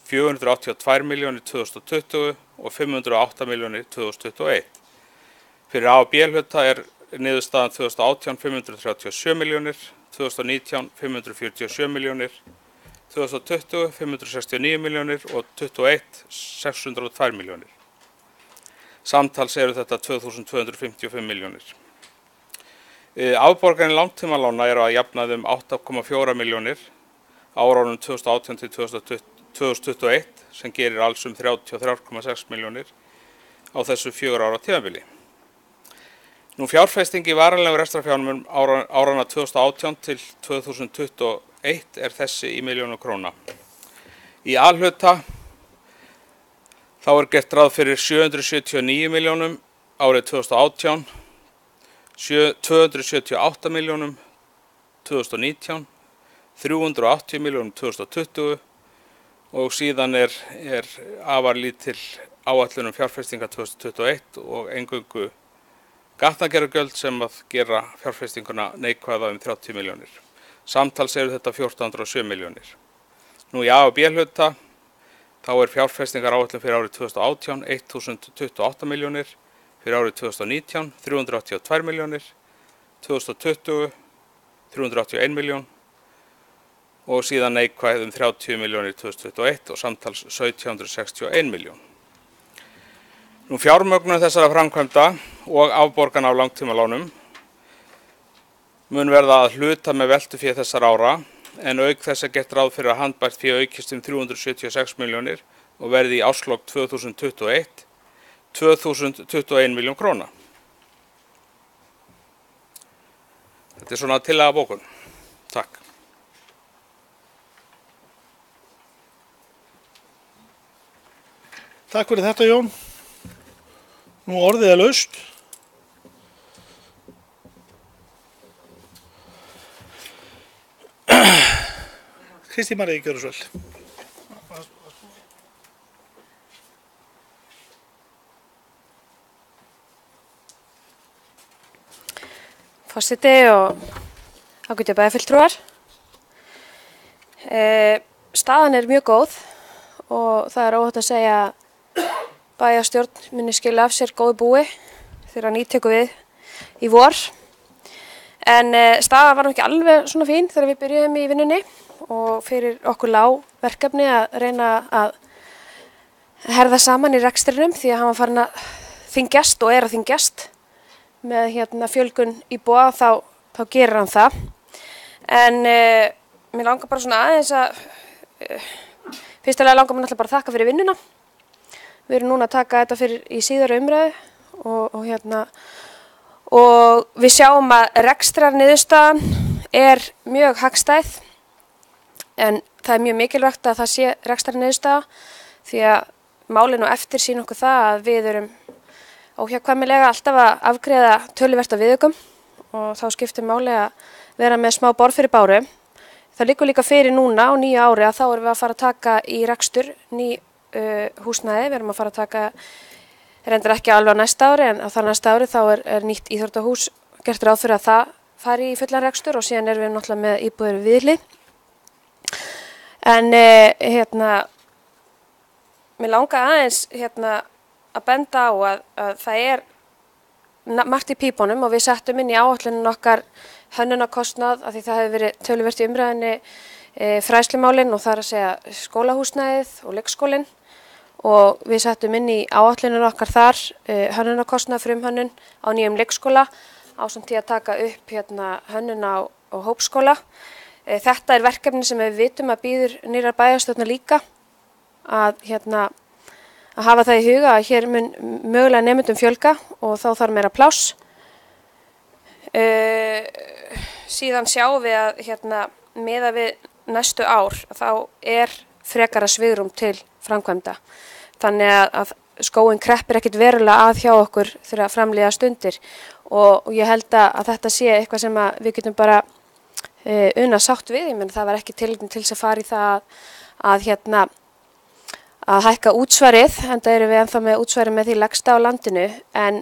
482 milljónir 2020 og 508 milljónir 2021. Fyrir A- og B-hluta niðurstaðan 2018 537 milljónir, 2019 547 milljónir, 2020 569 milljónir og 2021 602 milljónir. Samtals eru þetta 2255 milljónir. Afborganir langtímalána eru að jafnaði 8,4 milljónir á árunum 2018 til 2021 sem gerir alls 33,6 milljónir á þessu 4 ára tímabili. Nú fjárfesting í varanlegum rekstrarfjármunum áranna 2018 til 2021 þessi í milljónum króna. Í A-hluta þá gert ráð fyrir 779 milljónum árið 2018, 278 milljónum 2019, 380 milljónum 2020 og síðan afar lítil áætlun fjárfestinga 2021 og eingöngu gatnagerðargjöld sem að gera fjárfestinguna neikvæða 30 milljónir. Samtals eru þetta 1407 milljónir. Nú í A- og B-hluta þá fjárfestingar áætlun fyrir árið 2018 1028 milljónir, fyrir árið 2019 382 milljónir, 2020 381 miljón og síðan neikvæð 30 milljónir 2021 og samtals 1761 miljón. Nú fjármögnun þessara framkvæmda og afborgana af langtímalánum mun verða að hluta með veltufé þessara ára en auk þess gert ráð fyrir að handbært fé aukist 376 milljónir og verði í árslok 2021 2021 miljón króna. Þetta svona tillaga bókun. Takk. Takk fyrir þetta, Jón. Nú orðið laust. Kristín María, gjörðu svo vel. Forseti og ágætu bæjarfulltrúar. Staðan mjög góð og það óhætt að segja að bæjarstjórn muni skila af sér góðu búi þegar nýtt tekur við í vor. En staðan var nú ekki alveg svona fín þegar við byrjuðum í vinnunni og fyrir okkur lág verkefni að reyna að herða saman í rekstrinum því að hann var farin að þyngjast og að þyngjast. Með fjölgun íbúa þá gerir hann það. En mér langar bara svona aðeins að fyrstulega langar mér náttúrulega bara að þakka fyrir vinnuna. Við erum núna að taka þetta fyrir í síðari umræðu og við sjáum að rekstrarniðurstaðan mjög hagstæð en það mjög mikilvægt að það sé rekstrarniðurstaða því að málin og eftir sýna okkur það að við erum óhjákvæmilega alltaf að afgreiða töluvert af viðaukum og þá skiptir máli að vera með smá borð fyrir báru. Það liggur líka fyrir núna á nýju ári að þá erum við að fara að taka í rekstur ný húsnæði. Við erum að fara að taka, reyndar ekki alveg á næsta ári en á þar næsta ári þá nýtt íþróttahús gert ráð fyrir að það fari í fullan rekstur og síðan erum við náttúrulega með íbúðir við hlið. En mér langar aðeins að benda á að það margt í pípunum og við settum inn í áætlunin okkar hönnunarkostnað af því það hefur verið töluvert í umræðinni fræðslumálin og það að segja skólahúsnæðið og leikskólinn og við settum inn í áætlunin okkar þar hönnunarkostnað frumhönnun á nýjum leikskóla ásamt því að taka upp hönnun á hópskóla. Þetta verkefni sem við vitum að býður nýrrar bæjarstjórnar líka að hafa það í huga að hér mun mögulega nemendum fjölga og þá þarf meira pláss. Síðan sjáum við að miða við næstu ár þá frekara svigrúm til framkvæmda. Þannig að skóginn kreppir ekkert verulega að hjá okkur þegar framlíða stundir og ég held að þetta sé eitthvað sem við getum bara unna sátt við. Ég menn það var ekki tilefni til þess að fara í það að hækka útsvarið, enda erum við ennþá með útsvarið með því lægsta á landinu, en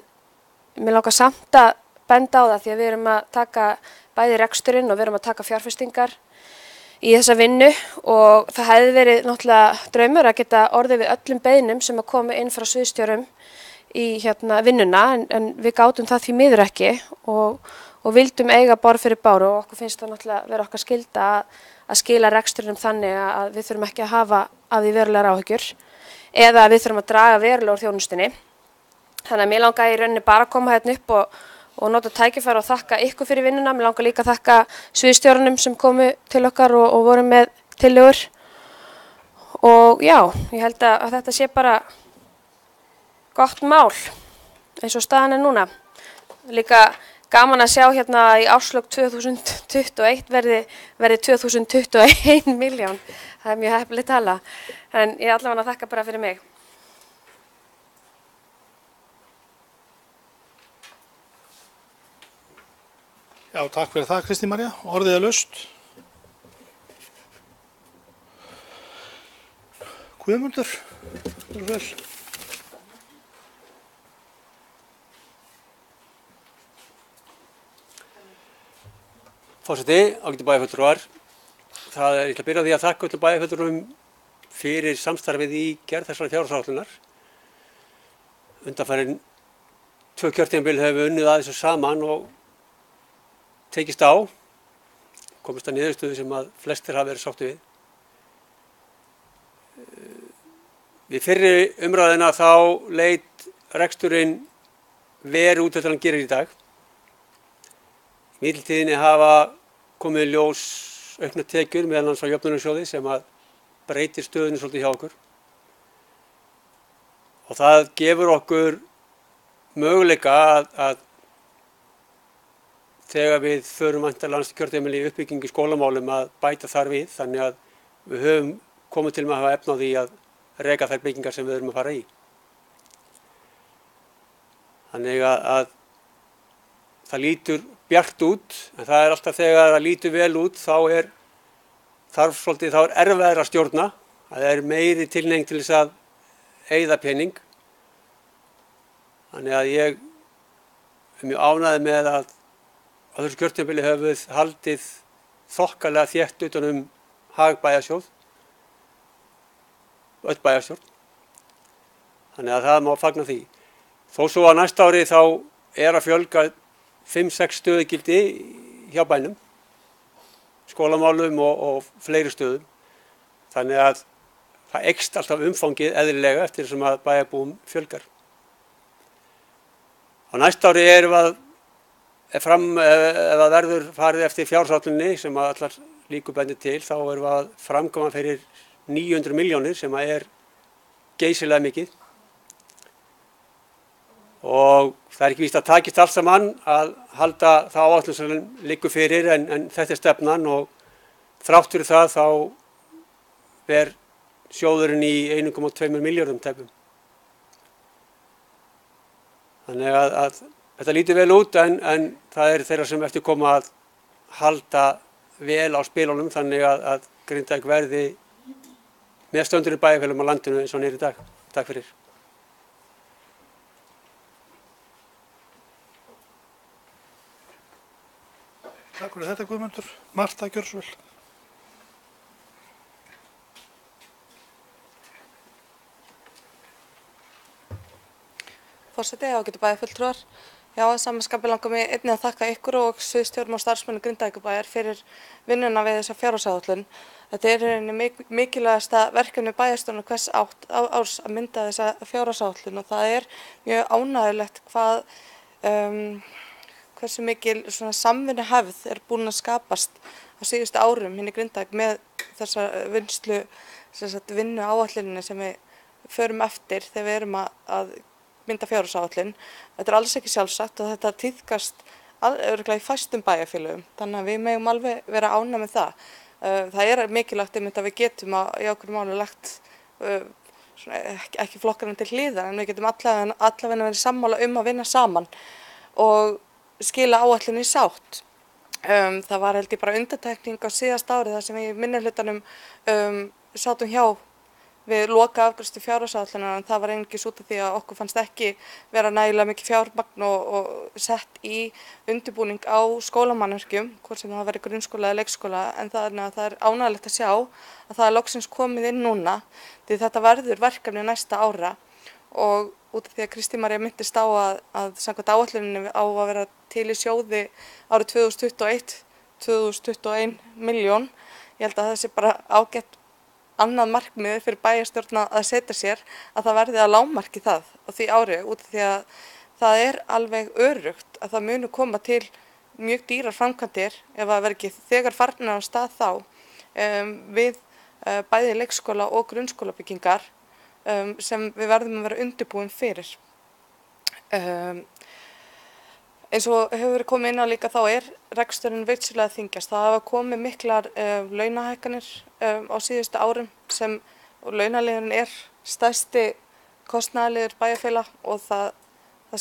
mér langar samt að benda á það því að við erum að taka bæði reksturinn og við erum að taka fjárfestingar í þessa vinnu og það hefði verið náttúrulega draumur að geta orðið við öllum beiðnum sem að koma inn frá sviðsstjórum í vinnuna en við gátum það því miður ekki og vildum eiga borð fyrir báru og okkur finnst það náttúrulega vera okkar skylda að skila reksturinnum þannig að við þurfum ekki að hafa af því verulegar áhyggjur eða við þurfum að draga verulega úr þjónustunni. Þannig að mér langaði í rauninni bara að koma hérna upp og nota tækifæri og þakka ykkur fyrir vinnuna. Mér langar líka að þakka sviðsstjórunum sem komu til okkar og voru með tillögur. Og já, ég held að þetta sé bara gott mál eins og staðan er núna. Líka gaman að sjá hérna í árslok 2021 verði 2021 milljón. Það er mjög heppileg tala. En ég allavega að þakka bara fyrir mig. Já, takk fyrir það Kristín María. Orðið er laust. Guðmundur, vel. Forseti, ágætu bæjarfulltrúar. Ég ætla að byrja á því að þakka öllum bæjarfulltrúum fyrir samstarfið í gerð þessara fjárhagsáætlunar. Undanfarin 2 kjörtímabil höfum við unnið að þessu saman og tekist á, komist að niðurstöðu sem að flestir hafa verið sáttir við. Við fyrri umræðina þá leit reksturinn verið út eftir hann gerir í dag. Í millitíðinni hafa komið í ljós auknar tekjur meðal annars á jöfnunarsjóði sem að breytir stöðunni svolítið hjá okkur. Og það gefur okkur möguleika að þegar við förum væntanlega næsta kjörtímabili í uppbyggingu í skólamálum að bæta þar við, þannig að við höfum komið til með að hafa efni á því að reka þær byggingar sem við erum að fara í. Þannig að það lítur bjart út, en það er alltaf þegar það lítur vel út þá er erfiðara að stjórna. Það er meiri tilhneiging til þess að eyða pening. Þannig að ég er mjög ánægður með að á þessu kjörtímabili höfum við haldið þokkalega þétt utan hag bæjarsjóð, öll bæjarstjórn. Þannig að það má fagna því. Þó svo að næsta ári þá er að fjölga 5-6 stöðugildi hjá bænum, skólamálum og fleiri stöðum. Þannig að það eykst alltaf umfangið eðlilega eftir sem að bæjarbúum fjölgar. Á næsta ári erum við ef það verður farið eftir fjárhagsáætluninni sem að allar líkur bendir til, þá erum við að framkvæma fyrir 900 milljónir sem að er geysilega mikið. Og það er ekki víst að takist allt saman að halda það áætlun sem liggur fyrir en þetta er stefnan og þrátt fyrir það þá ver sjóðurinn í 1,2 milljörðum tæpum. Þannig að þetta lítur vel út en það er þeirra sem eftir koma að halda vel á spilunum þannig að Grindavík verði með stöndur í bæjarfélögum á landinu eins og hann er í dag. Takk fyrir. Takk fyrir þetta Guðmundur. Marta, gjörðu svo vel. Forseti, ágætu bæjarfulltrúar. Já, samanskapi langar mig einnig að þakka ykkur og sviðsstjórum og starfsmönnum Grindavíkurbæjar fyrir vinnuna við þessa fjárhagsáætlun. Þetta er einnig mikilvægasta verkefni bæjarstjórnar hvers árs að mynda þessa fjárhagsáætlun og það er mjög ánægjulegt hversu mikil samvinnuhefð er búin að skapast á síðustu árum hérna í Grindavík með þessa vinnu áætluninni sem við förum eftir þegar við erum að mynda fjárhagsáætlun. Þetta er alls ekki sjálfsagt og þetta tíðkast örugglega í fæstum bæjarfélögum, þannig að við megum alveg vera ánægð með það. Það er mikilvægt einmitt að við getum í okkur máli lagt ekki flokkarna til hliðar en við getum allavega verið sammála að vinna saman og skila áætlun í sátt. Það var held ég bara undantekning á síðasta ári þar sem við í minnihlutanum sátum hjá við loka afgreiðslu fjárhagsáætlunar, en það var einungis út af því að okkur fannst ekki vera nægilega mikið fjármagn og sett í undirbúning á skólamannvirkjum, hvort sem það verið grunnskóla eða leikskóla, en það er ánægjulegt að sjá að það er loksins komið inn núna, því þetta verður verkefni næsta ára og út af því að Kristín María minntist á að samkvæmt áætluninni á að vera til í sjóði árið 2021 milljón. Ég held að það sé bara ágætt annað markmið fyrir bæjarstjórn að setja sér að það verði að lágmarki það á því ári, út af því að það er alveg öruggt að það munu koma til mjög dýrar framkvæmdir ef það verður ekki þegar farnar á stað þá við bæði leikskóla og grunnskólabyggingar sem við verðum að vera undirbúin fyrir. Eins og hefur verið komið inn á líka þá er reksturinn virkilega að þyngjast. Það hafa komið miklar launahækkanir á síðustu árum sem launaliðurinn er stærsti kostnaðarliður bæjarfélaga og það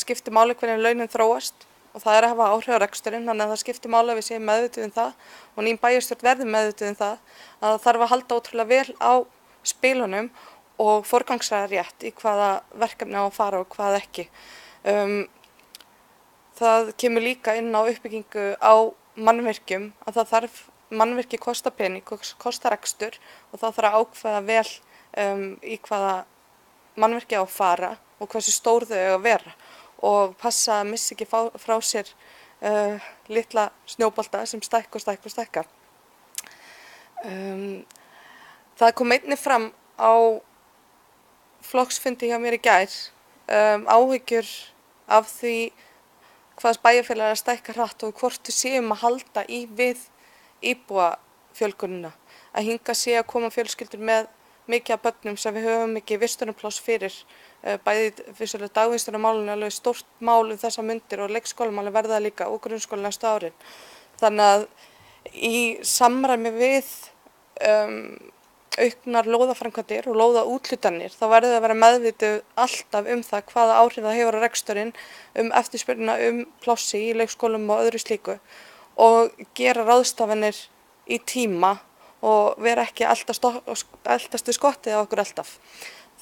skiptir máli hvernig launin þróast og það er að hafa áhrif á reksturinn, þannig að það skiptir máli að við séum meðvituð um það og nýjum bæjarstjórn verður meðvituð um það að það þarf að halda ótrúlega vel á spilunum og forgangsraða rétt í hvaða verkefni á að fara og hvað ekki. Það kemur líka inn á uppbyggingu á mannvirkjum að það þarf, mannvirki kosta pening, kosta rekstur og það þarf að ákveða vel í hvaða mannvirki á að fara og hversu stór þau eiga að vera og passa að missa ekki frá sér litla snjóbolta sem stækka og stækka og stækka. Það kom einnig fram á flokksfundi hjá mér í gær áhyggjur af því hvað bæjarfélag er að stækka hratt og hvort við séum að halda í við íbúafjölgunina. Að hingað sé að koma fjölskyldur með mikið af börnum sem við höfum ekki vistunarpláss fyrir, bæði fyrir dagvistunarmálun er alveg stórt mál þessar mundir og leikskólamáli verða líka og grunnskóla næstu árin. Þannig að í samræmi við auknar lóðaframkvæmdir og lóðaúthlutanir þá verður að vera meðvituð alltaf um það hvaða áhrif það hefur á reksturinn, eftirspurnina plássi í leikskólum og öðru slíku og gera ráðstafanir í tíma og vera ekki eltast við skottið á okkur alltaf.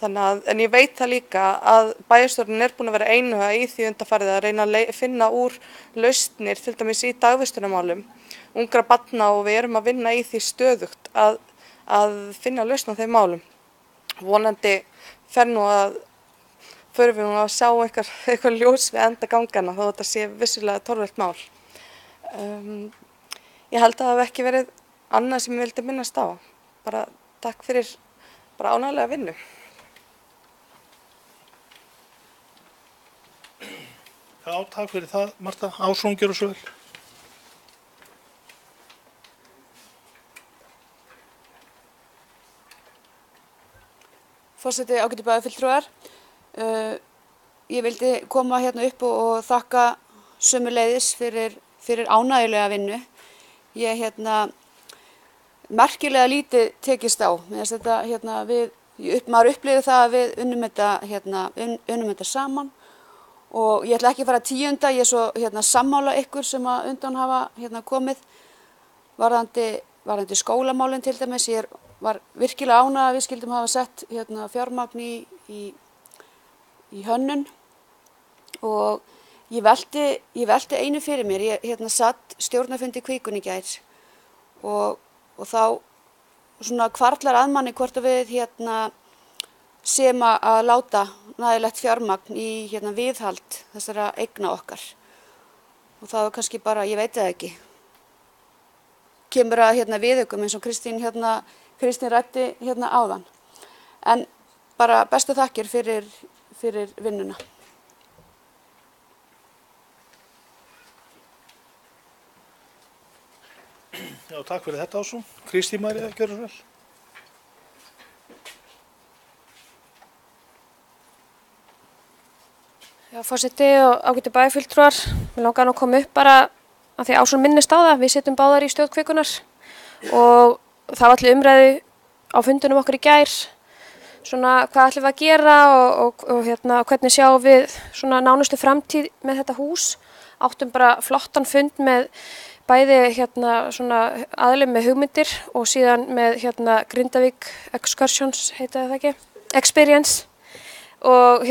En ég veit það líka að bæjarstjórnin er búin að vera einhuga í því undanfarið að reyna að finna úr lausnir, til dæmis í dagvistunarmálum, ungra barna og við erum að vinna í því stöðugt að finna lausn á þeim málum. Vonandi förum við nú að sjá eitthvað ljós við enda gangana þó þetta sé vissulega torvelt mál. Ég held að það hafi ekki verið annað sem ég vildi minnast á. Bara takk fyrir ánægjulega vinnu. Já, takk fyrir það, Marta. Ásrún, gjörðu svo vel. Forseti, ágætu bæjarfulltrúar, ég vildi koma hérna upp og þakka sömuleiðis fyrir ánægjulega vinnu. Ég merkilega lítið tekist á. Maður upplifði það að við unnum þetta saman og ég ætla ekki að fara að tíunda, ég er svo sammála ykkur sem að undan hafa komið varðandi skólamálin til dæmis. Ég var virkilega ánægð að við skildum hafa sett fjármagn í hönnun og ég velti einu fyrir mér. Ég satt stjórnarfundi Kvikun í gær og þá svona hvarflar að manni hvort að við sem að láta nægilegt fjármagn í viðhald þessara eigna okkar og það var kannski bara, ég veit það ekki, kemur að viðaukum eins og Kristín ræddi áðan. En bara bestu þakkir fyrir vinnuna. Já, takk fyrir þetta Ásrún. Kristín María, gjörðu svo vel. Já, forseti og ágætu bæjarfulltrúar, mér langar nú að koma upp bara af því Ásrún minnist á það. Við sitjum báðar í stjórn Kvikunar og það var allir umræðu á fundunum okkar í gær, svona hvað ætlum við að gera og hvernig sjáum við svona nánustu framtíð með þetta hús. Áttum bara flottan fund með bæði svona aðlum með hugmyndir og síðan með Grindavík Excursions, heita það ekki, Experience og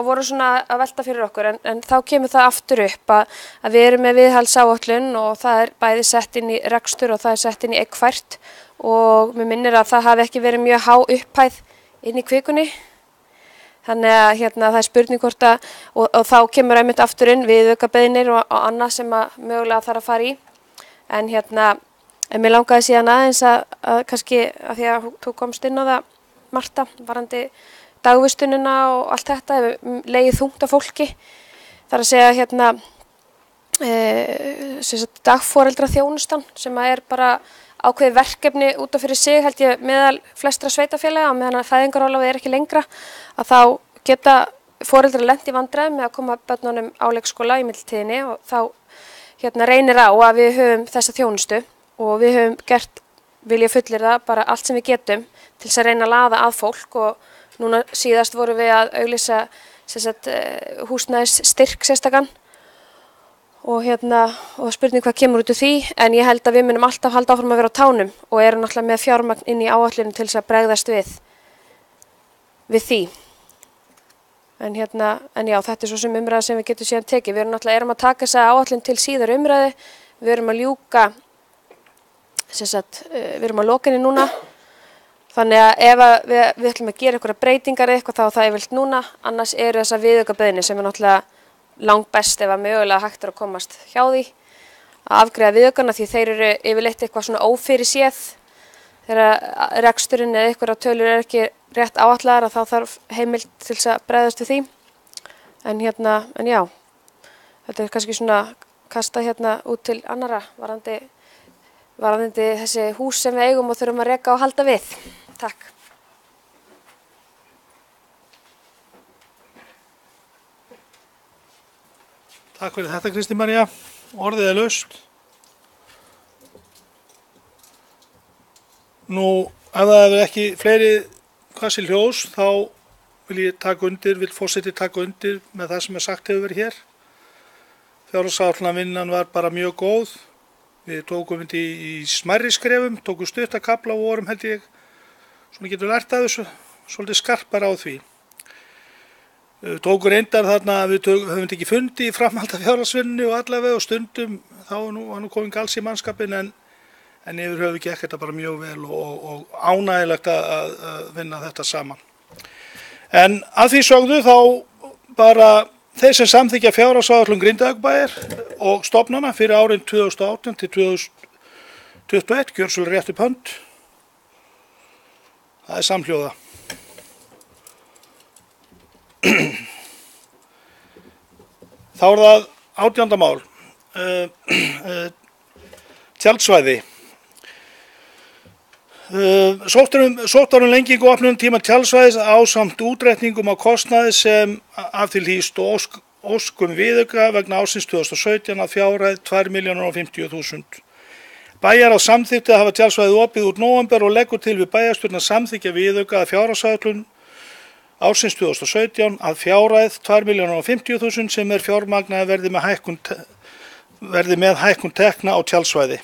voru svona að velta fyrir okkur en þá kemur það aftur upp að við erum með viðhaldsáætlun og það er bæði sett inn í rekstur og það er sett inn í eignkvært og mér minnir að það hafi ekki verið mjög há upphæð inn í kvikunni. Þannig að það er spurning hvort og þá kemur einmitt aftur inn viðaukabeiðnir og annað sem að mögulega þarf að fara í. En mér langaði síðan aðeins að kannski að því að þú komst inn á það, Marta, varandi dagvistunina og allt þetta, hefur legið þungt af fólki. Það er að segja dagforeldra þjónustan sem er bara ákveðið verkefni út af fyrir sig held ég meðal flestra sveitafélaga og meðan að fæðingarorlofið er ekki lengra að þá geta foreldrar lent í vandræðum með að koma börnunum á leikskóla í millitíðinni og þá reynir á að við höfum þessa þjónustu og við höfum gert, vil ég fullyrða, bara allt sem við getum til þess að reyna að laða að fólk og núna síðast vorum við að auglýsa húsnæðisstyrk sérstakann og spurning hvað kemur út úr því en ég held að við munum alltaf halda áfram að vera á tánum og erum náttúrulega með fjármagn inn í áætlunum til þess að bregðast við því. En já, þetta er svo sem umræða sem við getum síðan tekið. Við erum að taka þessa áætlun til síðar umræðu, við erum að ljúka, við erum að loka henni núna. Þannig að ef við ætlum að gera einhverja breytingar eitthvað þá er það yfirleitt núna, annars eru þessar viðaukabeiðnir sem er náttúrulega langt best ef að mögulega hægt er að komast hjá því að afgreiða viðaukana því þeir eru yfirleitt eitthvað svona ófyrirséð þegar reksturinn eða einhverja tölur er ekki rétt áætlaðar að þá þarf heimild til þess að bregðast við því. En já, þetta er kannski svona kasta út til annara varðandi þessi hús sem við eigum og þurfum að reka og halda við. Takk. Takk fyrir þetta, Kristín María. Orðið er laust. Nú, ef það hefur ekki fleiri kvassi hljós, þá vil forseti taka undir með það sem sagt hefur verið hér. Fjárhagsáætlunarvinnan var bara mjög góð. Við tókum þetta í smærri skrefum, tókum stuttakafla og vorum held ég, svona getur lært af þessu, svolítið skarpar á því. Við tókum reyndar þarna að við höfum ekki fundi í framhald af fjárhagsvinnunni og allavega og stundum þá var nú komin gals í mannskapin en yfir höfu gekk þetta bara mjög vel og ánægilegt að vinna þetta saman. En að því sögðu þá bara þeir sem samþykkja fjárhagsáætlun Grindavíkurbæjar og stofnana fyrir árin 2018 til 2021 gjör svo rétt upp hönd. Það er samhljóða. Þá er það 18. mál, tjaldsvæði. Sótt var lengingu og opnun tíma tjaldsvæðis ásamt útreikningum á kostnaði sem af því hlýst og óskum viðauka vegna ársins 2017 að fjárhæð 2.050.000. Bæjarráð samþykkti að hafa tjaldsvæðið opið út nóvember og leggur til við bæjarstjórn að samþykkja viðauka að fjárhagsáætlun ársins 2017 að fjárhæð 2.050.000 sem er fjármagnaði verði með hækkun tekna á tjaldsvæði.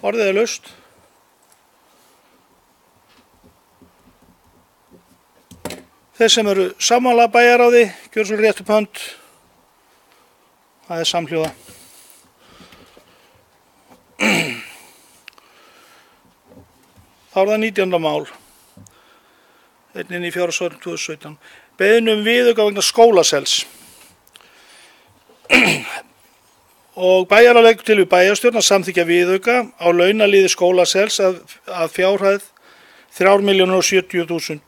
Orðið er laust. Þeir sem eru sammála bæjarráði, gjör svo rétt upp hönd. Það er samhljóða. Þá er það 19. mál, einnig í fjárhagssáætlun 2017. Beiðni viðauka vegna skólasels. Og bæjarráð leggur til við bæjarstjórn að samþykkja viðauka á launaliði skólasels að fjárhæð 3.070.000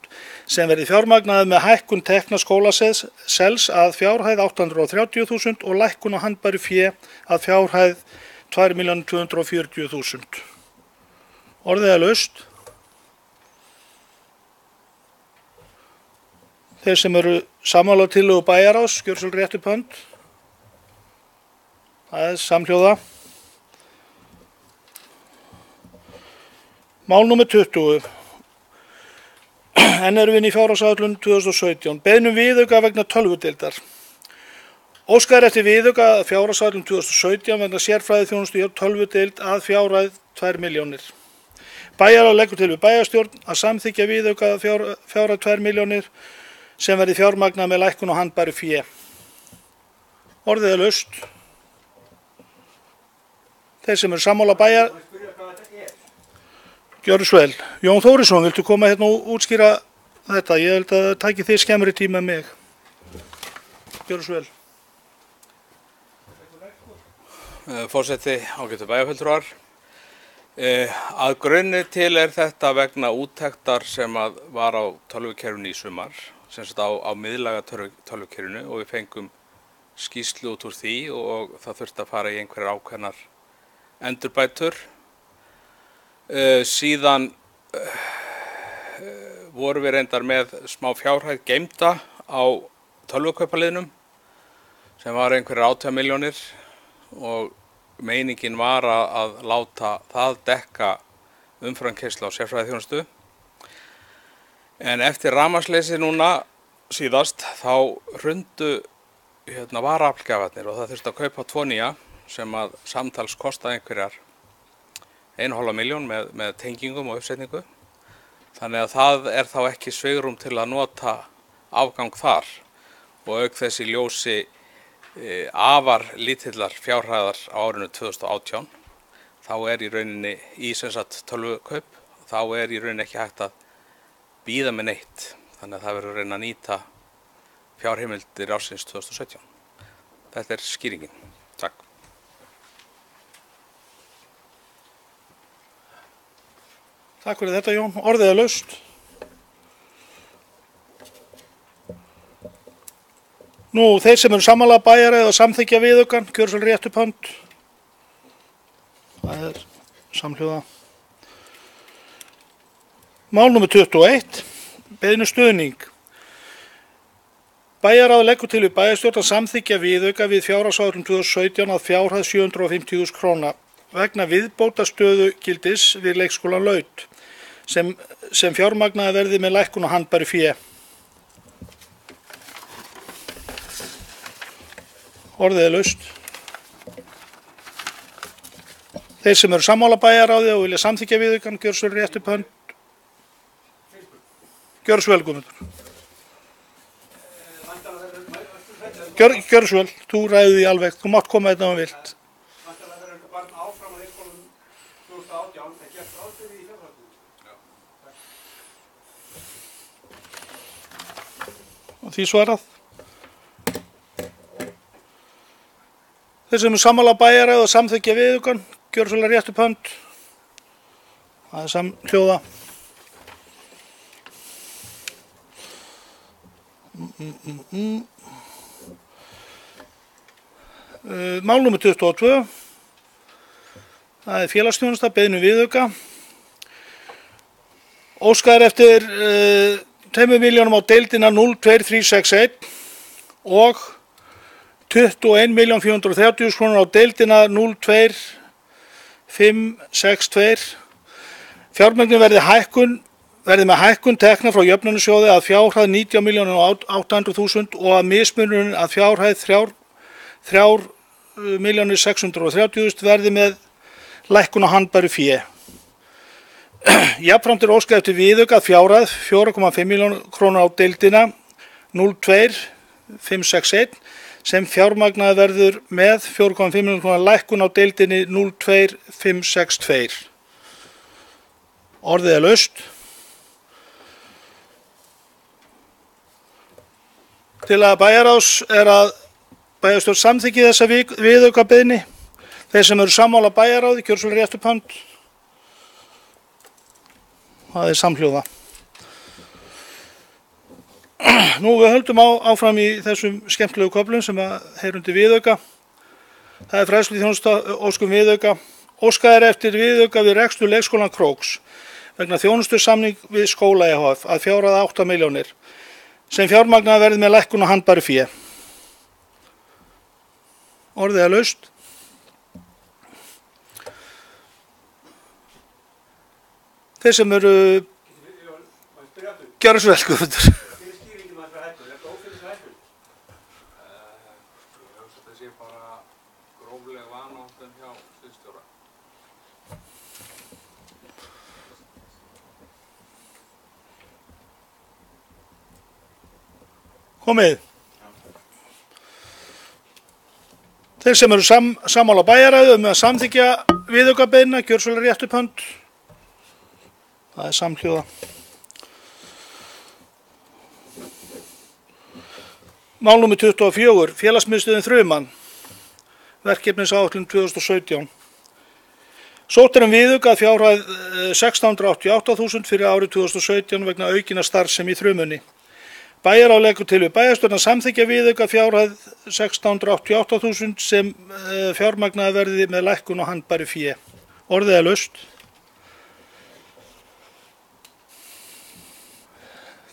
sem verði fjármagnaði með hækkun tekna skólasels að fjárhæð 830.000 og lækkun á handbæru fé að fjárhæð 2.240.000. Orðið er laust. Þeir sem eru sammála tillögu bæjarráðs, gjör svo rétt upp hönd. Það er samhljóða. Mál númer 20. Enn erum við í fjárhagsáætlun 2017. Beiðnum viðauka vegna tölvudeildar. Óskað er eftir viðauka að fjárhagsáætlun 2017 vegna sérfræðiþjónustu hjá tölvudeild að fjárhæð 2 milljónir. Bæjarráð leggur til við bæjarstjórn að samþykkja viðauka að fjárhæð 2 milljónir sem verði fjármagnað með lækkun og handbæru fé. Orðið er laust. Þeir sem eru sammála bæjar... Gjörðu svo vel. Jón Þórisson, viltu koma hérna og útskýra þetta? Ég held að það taki þið skemmri tíma með mig. Gjörðu svo vel. Forseti, ágætu bæjarfulltrúar. Að grunni til er þetta vegna úttektar sem að var á tölvukerfinu í sumar, sem sagt á miðlæga tölvukerfinu, og við fengum skýrslu út úr því og það þurfti að fara í einhverjar ákveðnar endurbætur. Síðan vorum við reyndar með smá fjárhæð geymda á tölvukaupaliðnum sem var einhverjar 18 milljónir og meiningin var að láta það dekka umframkeyrslu á sérfræðiþjónustu. En eftir rafmagnsleysi núna síðast þá hrundu varaaflgjafarnir og það þurfti að kaupa 2 nýja sem að samtals kosta einhverjar 1,5 milljón með tengingum og uppsetningu. Þannig að það er þá ekki svigrúm til að nota afgang þar og auk þess í ljósi afar lítillar fjárhæðar á árinu 2018 þá er í rauninni í tölvukaup, þá er í rauninni ekki hægt að bíða með neitt. Þannig að það verður að reyna að nýta fjárheimildir ársins 2017. Þetta er skýringin. Takk. Takk fyrir þetta, Jón. Orðið er laust. Nú, þeir sem eru sammála bæjar eða samþykkja viðaukan, gjörðu svo rétt upp hönd. Það er samhljóða. Mál númer 21, beiðni stuðning. Bæjarráð leggur til við bæjarstjórn að samþykkja viðauka við fjárhagsáætlun 2017 að fjárhæð 750.000 króna vegna viðbótarstöðu gildis við leikskólan Laut sem fjármagnaði verði með lækkun og handbæru fé. Orðið er laust. Þeir sem eru sammála bæjarráði og vilja samþykkja viðaukan, gjörðu svo rétt upp hönd. Gjörðu svo vel, Guðmundur. Gjörðu svo vel, þú ræður því alveg, þú mátt koma þetta um vilt. Vantarlega verður þetta barn áfram á leikskólanum 2018, það gert ráð fyrir því í fjárhagsáætlun. Og því svarað. Þeir sem eru sammála bæjarráði og samþykkja viðaukan, gjörðu svo vel rétt upp hönd. Það er samhljóða. Mál númer 22. Það er félagsþjónusta, beiðni viðauka. Óskað er eftir 2 milljónum á deildina 02361 og 21.430.000 krónur á deildina 02562. Fjármögnun verði með hækkun tekna frá jöfnunarsjóði að fjárhæð 19.800.000 og að mismunurinn að fjárhæð 3.630.000 verði með lækkun á handbæru fé. Jafnframt er óskað eftir viðauka að fjárhæð 4,5 milljónir krónur á deildina 02561 sem fjármagnaði verður með 4,5 milljónir krónur lækkun á deildinni 02562. Orðið er laust. Til að bæjarráðs er að bæjarstjórn samþykki þessa viðauka beiðni. Þeir sem eru sammála bæjarráði, gjörðu svo vel rétt upp hönd. Það er samhljóða. Nú við höldum áfram í þessum skemmtilegu köflum sem heyra undir viðauka. Það er fræðsluþjónusta, óskum viðauka. Óskað er eftir viðauka við rekstur leikskólan Króks vegna þjónustusamning við skóla EHF að fjárhæð 8 milljónir sem fjármagnaði verði með lækkun og handbæru fé. Orðið er laust. Þeir sem eru... Gjörðu svo vel, Guðmundur. Hver er skýringin að það hækkun? Er þetta ófyrirséð hækkun? Komið. Þeir sem eru sammála bæjaræðu með að samþykja viðaukabeiðnina, gjörsölu rétt upp hönd. Það er samhljóða. Mál númer 24, félagsmiðstöðin Þruman, verkefnisáætlun 2017. Sótt er viðauka að fjárhæð 688.000 fyrir árið 2017 vegna aukinna starfsemi í Þrumunni. Bæjarráð leggur til við bæjarstjórn að samþykkja viðauka fjárhæð 688.000 sem fjármagnaði verði með lækkun og handbæru fé. Orðið er laust.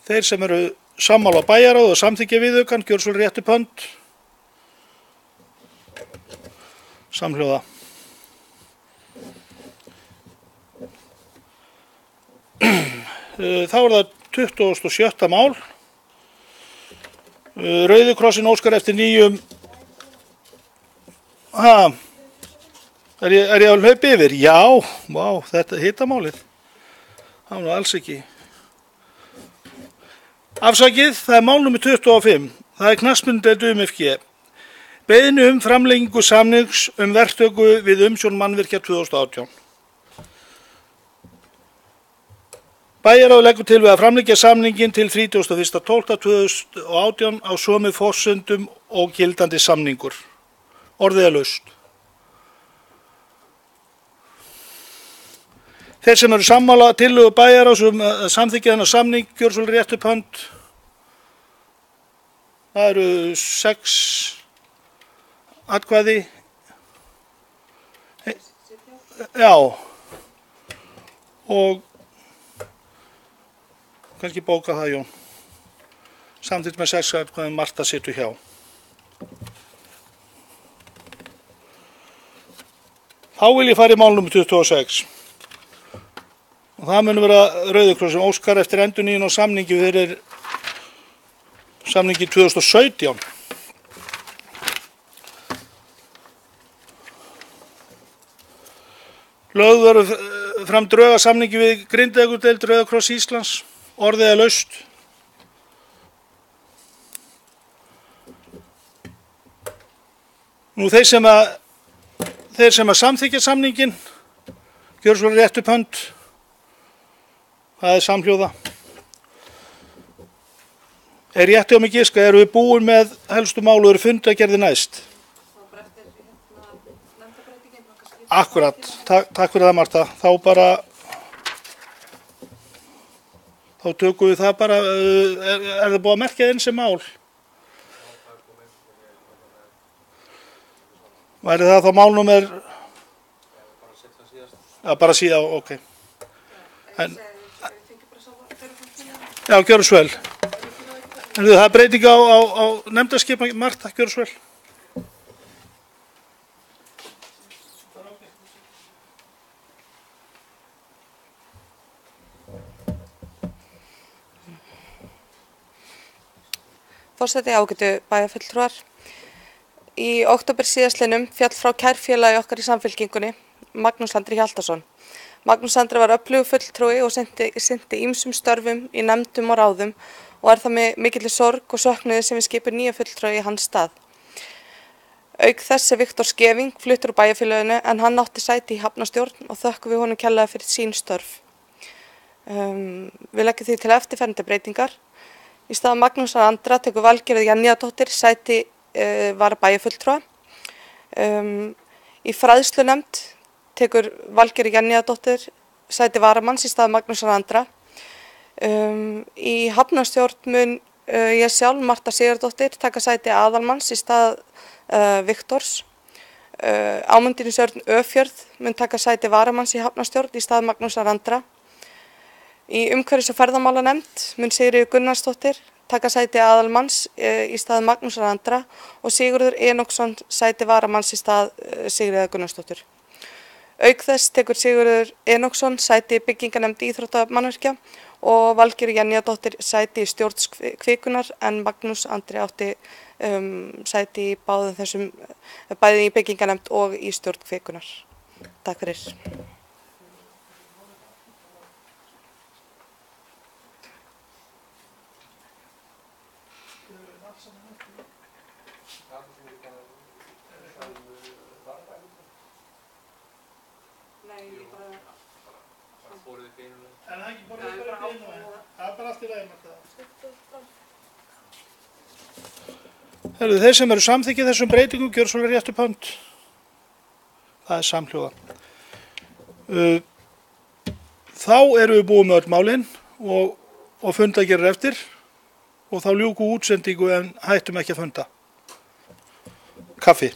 Þeir sem eru sammála bæjarráð og samþykkja viðaukan, gjörsölu rétt upp hönd. Samhljóða. Þá er það 27. mál. Rauði krossin óskar eftir nýjum... Er ég að hlaupa yfir? Já, vá, þetta er hitamálið. Það var nú alls ekki. Afsakið, það er mál númer 25. Það er knattspyrnudeild UMFG. Beiðni framlengingu samnings verktöku við umsjón mannvirkja 2018. Bæjarráð leggur til við að framlengja samningin til 31.12.2018 á sömu forsendum og gildandi samningur. Orðið er laust. Þeir sem eru sammála tillögu bæjarráðs samþykkja þennan samning, gjörsölu rétt upp hönd. Það eru 6 atkvæði. Já. Og kannski bóka það, Jón. Samþykkt með 6 atkvæðum, Marta situr hjá. Þá vil ég fara í mál númer 26. Og það mun vera Rauði krossinn óskar eftir endurnýjun og samningi fyrir samningi 2017. Lögð verður fram drög að samningi við Grindavíkurdeild Rauða kross Íslands. Orðið er laust. Nú þeir sem að samþykja samningin, gjörsölu rétt upp hönd. Það er samhljóða. Er rétti á mig giska, eru við búin með helstu málu og eru fundagerði næst? Akkurat, takk fyrir það, Marta. Þá tökum við það bara, er það búið að merkja einn sem mál? Væri það þá málnúmer? Já, bara síðan, ok. Já, gjörðu svo vel. En það er breyting á nefndarskipan, Marta, gjörðu svo vel. Forseti, ágætu bæjarfulltrúar. Í október síðastliðnum fjall frá kærfélagi okkar í Samfylkingunni, Magnús Andri Hjaltason. Magnús Andri var öflugur fulltrúi og sinnti ýmsum störfum í nefndum og ráðum og er það með mikilli sorg og söknuði sem við skipum nýja fulltrúi í hans stað. Auk þess er Viktor Skeving fluttur úr bæjarfélaginu en hann átti sæti í hafnarstjórn og þökkum við honum kærlega fyrir sín störf. Við leggjum því til eftirfarandi breytingar. Í stað Magnúsar Andra tekur Valgerður Jenniðardóttir sæti varabæjarfulltrúa. Í fræðslunefnd tekur Valgerður Jenniðardóttir sæti varamanns í stað Magnúsar Andra. Í hafnarstjórn mun ég sjálf, Marta Sigurdóttir, taka sæti aðalmanns í stað Viktors. Ámundinu Sörn Öfjörð mun taka sæti varamanns í hafnarstjórn í stað Magnúsar Andra. Í umhverfis- og ferðamálanefnd mun Sigríður Gunnarsdóttir taka sæti aðalmanns í stað Magnúsar Andra og Sigurður Enoksson sæti varamanns í stað Sigríðar Gunnarsdóttur. Auk þess tekur Sigurður Enoksson sæti í bygginganefnd íþróttamannvirkja og Valgerður Jenniðardóttir sæti í stjórn Kvikunar en Magnús Andri átti sæti í bæði í bygginganefnd og í stjórn Kvikunar. Takk fyrir. Bara borðið upp í einu leið. En það er ekki borðið upp í einu leið. Það er bara allt í lagi með það. Herðu, þeir sem eru samþykkið þessum breytingum, gjör svolítið rétt upp hönd. Það er samhljóða. Þá erum við búið með öll málin og funda gerir eftir og þá ljúku útsendingu en hættum ekki að funda. Kaffi.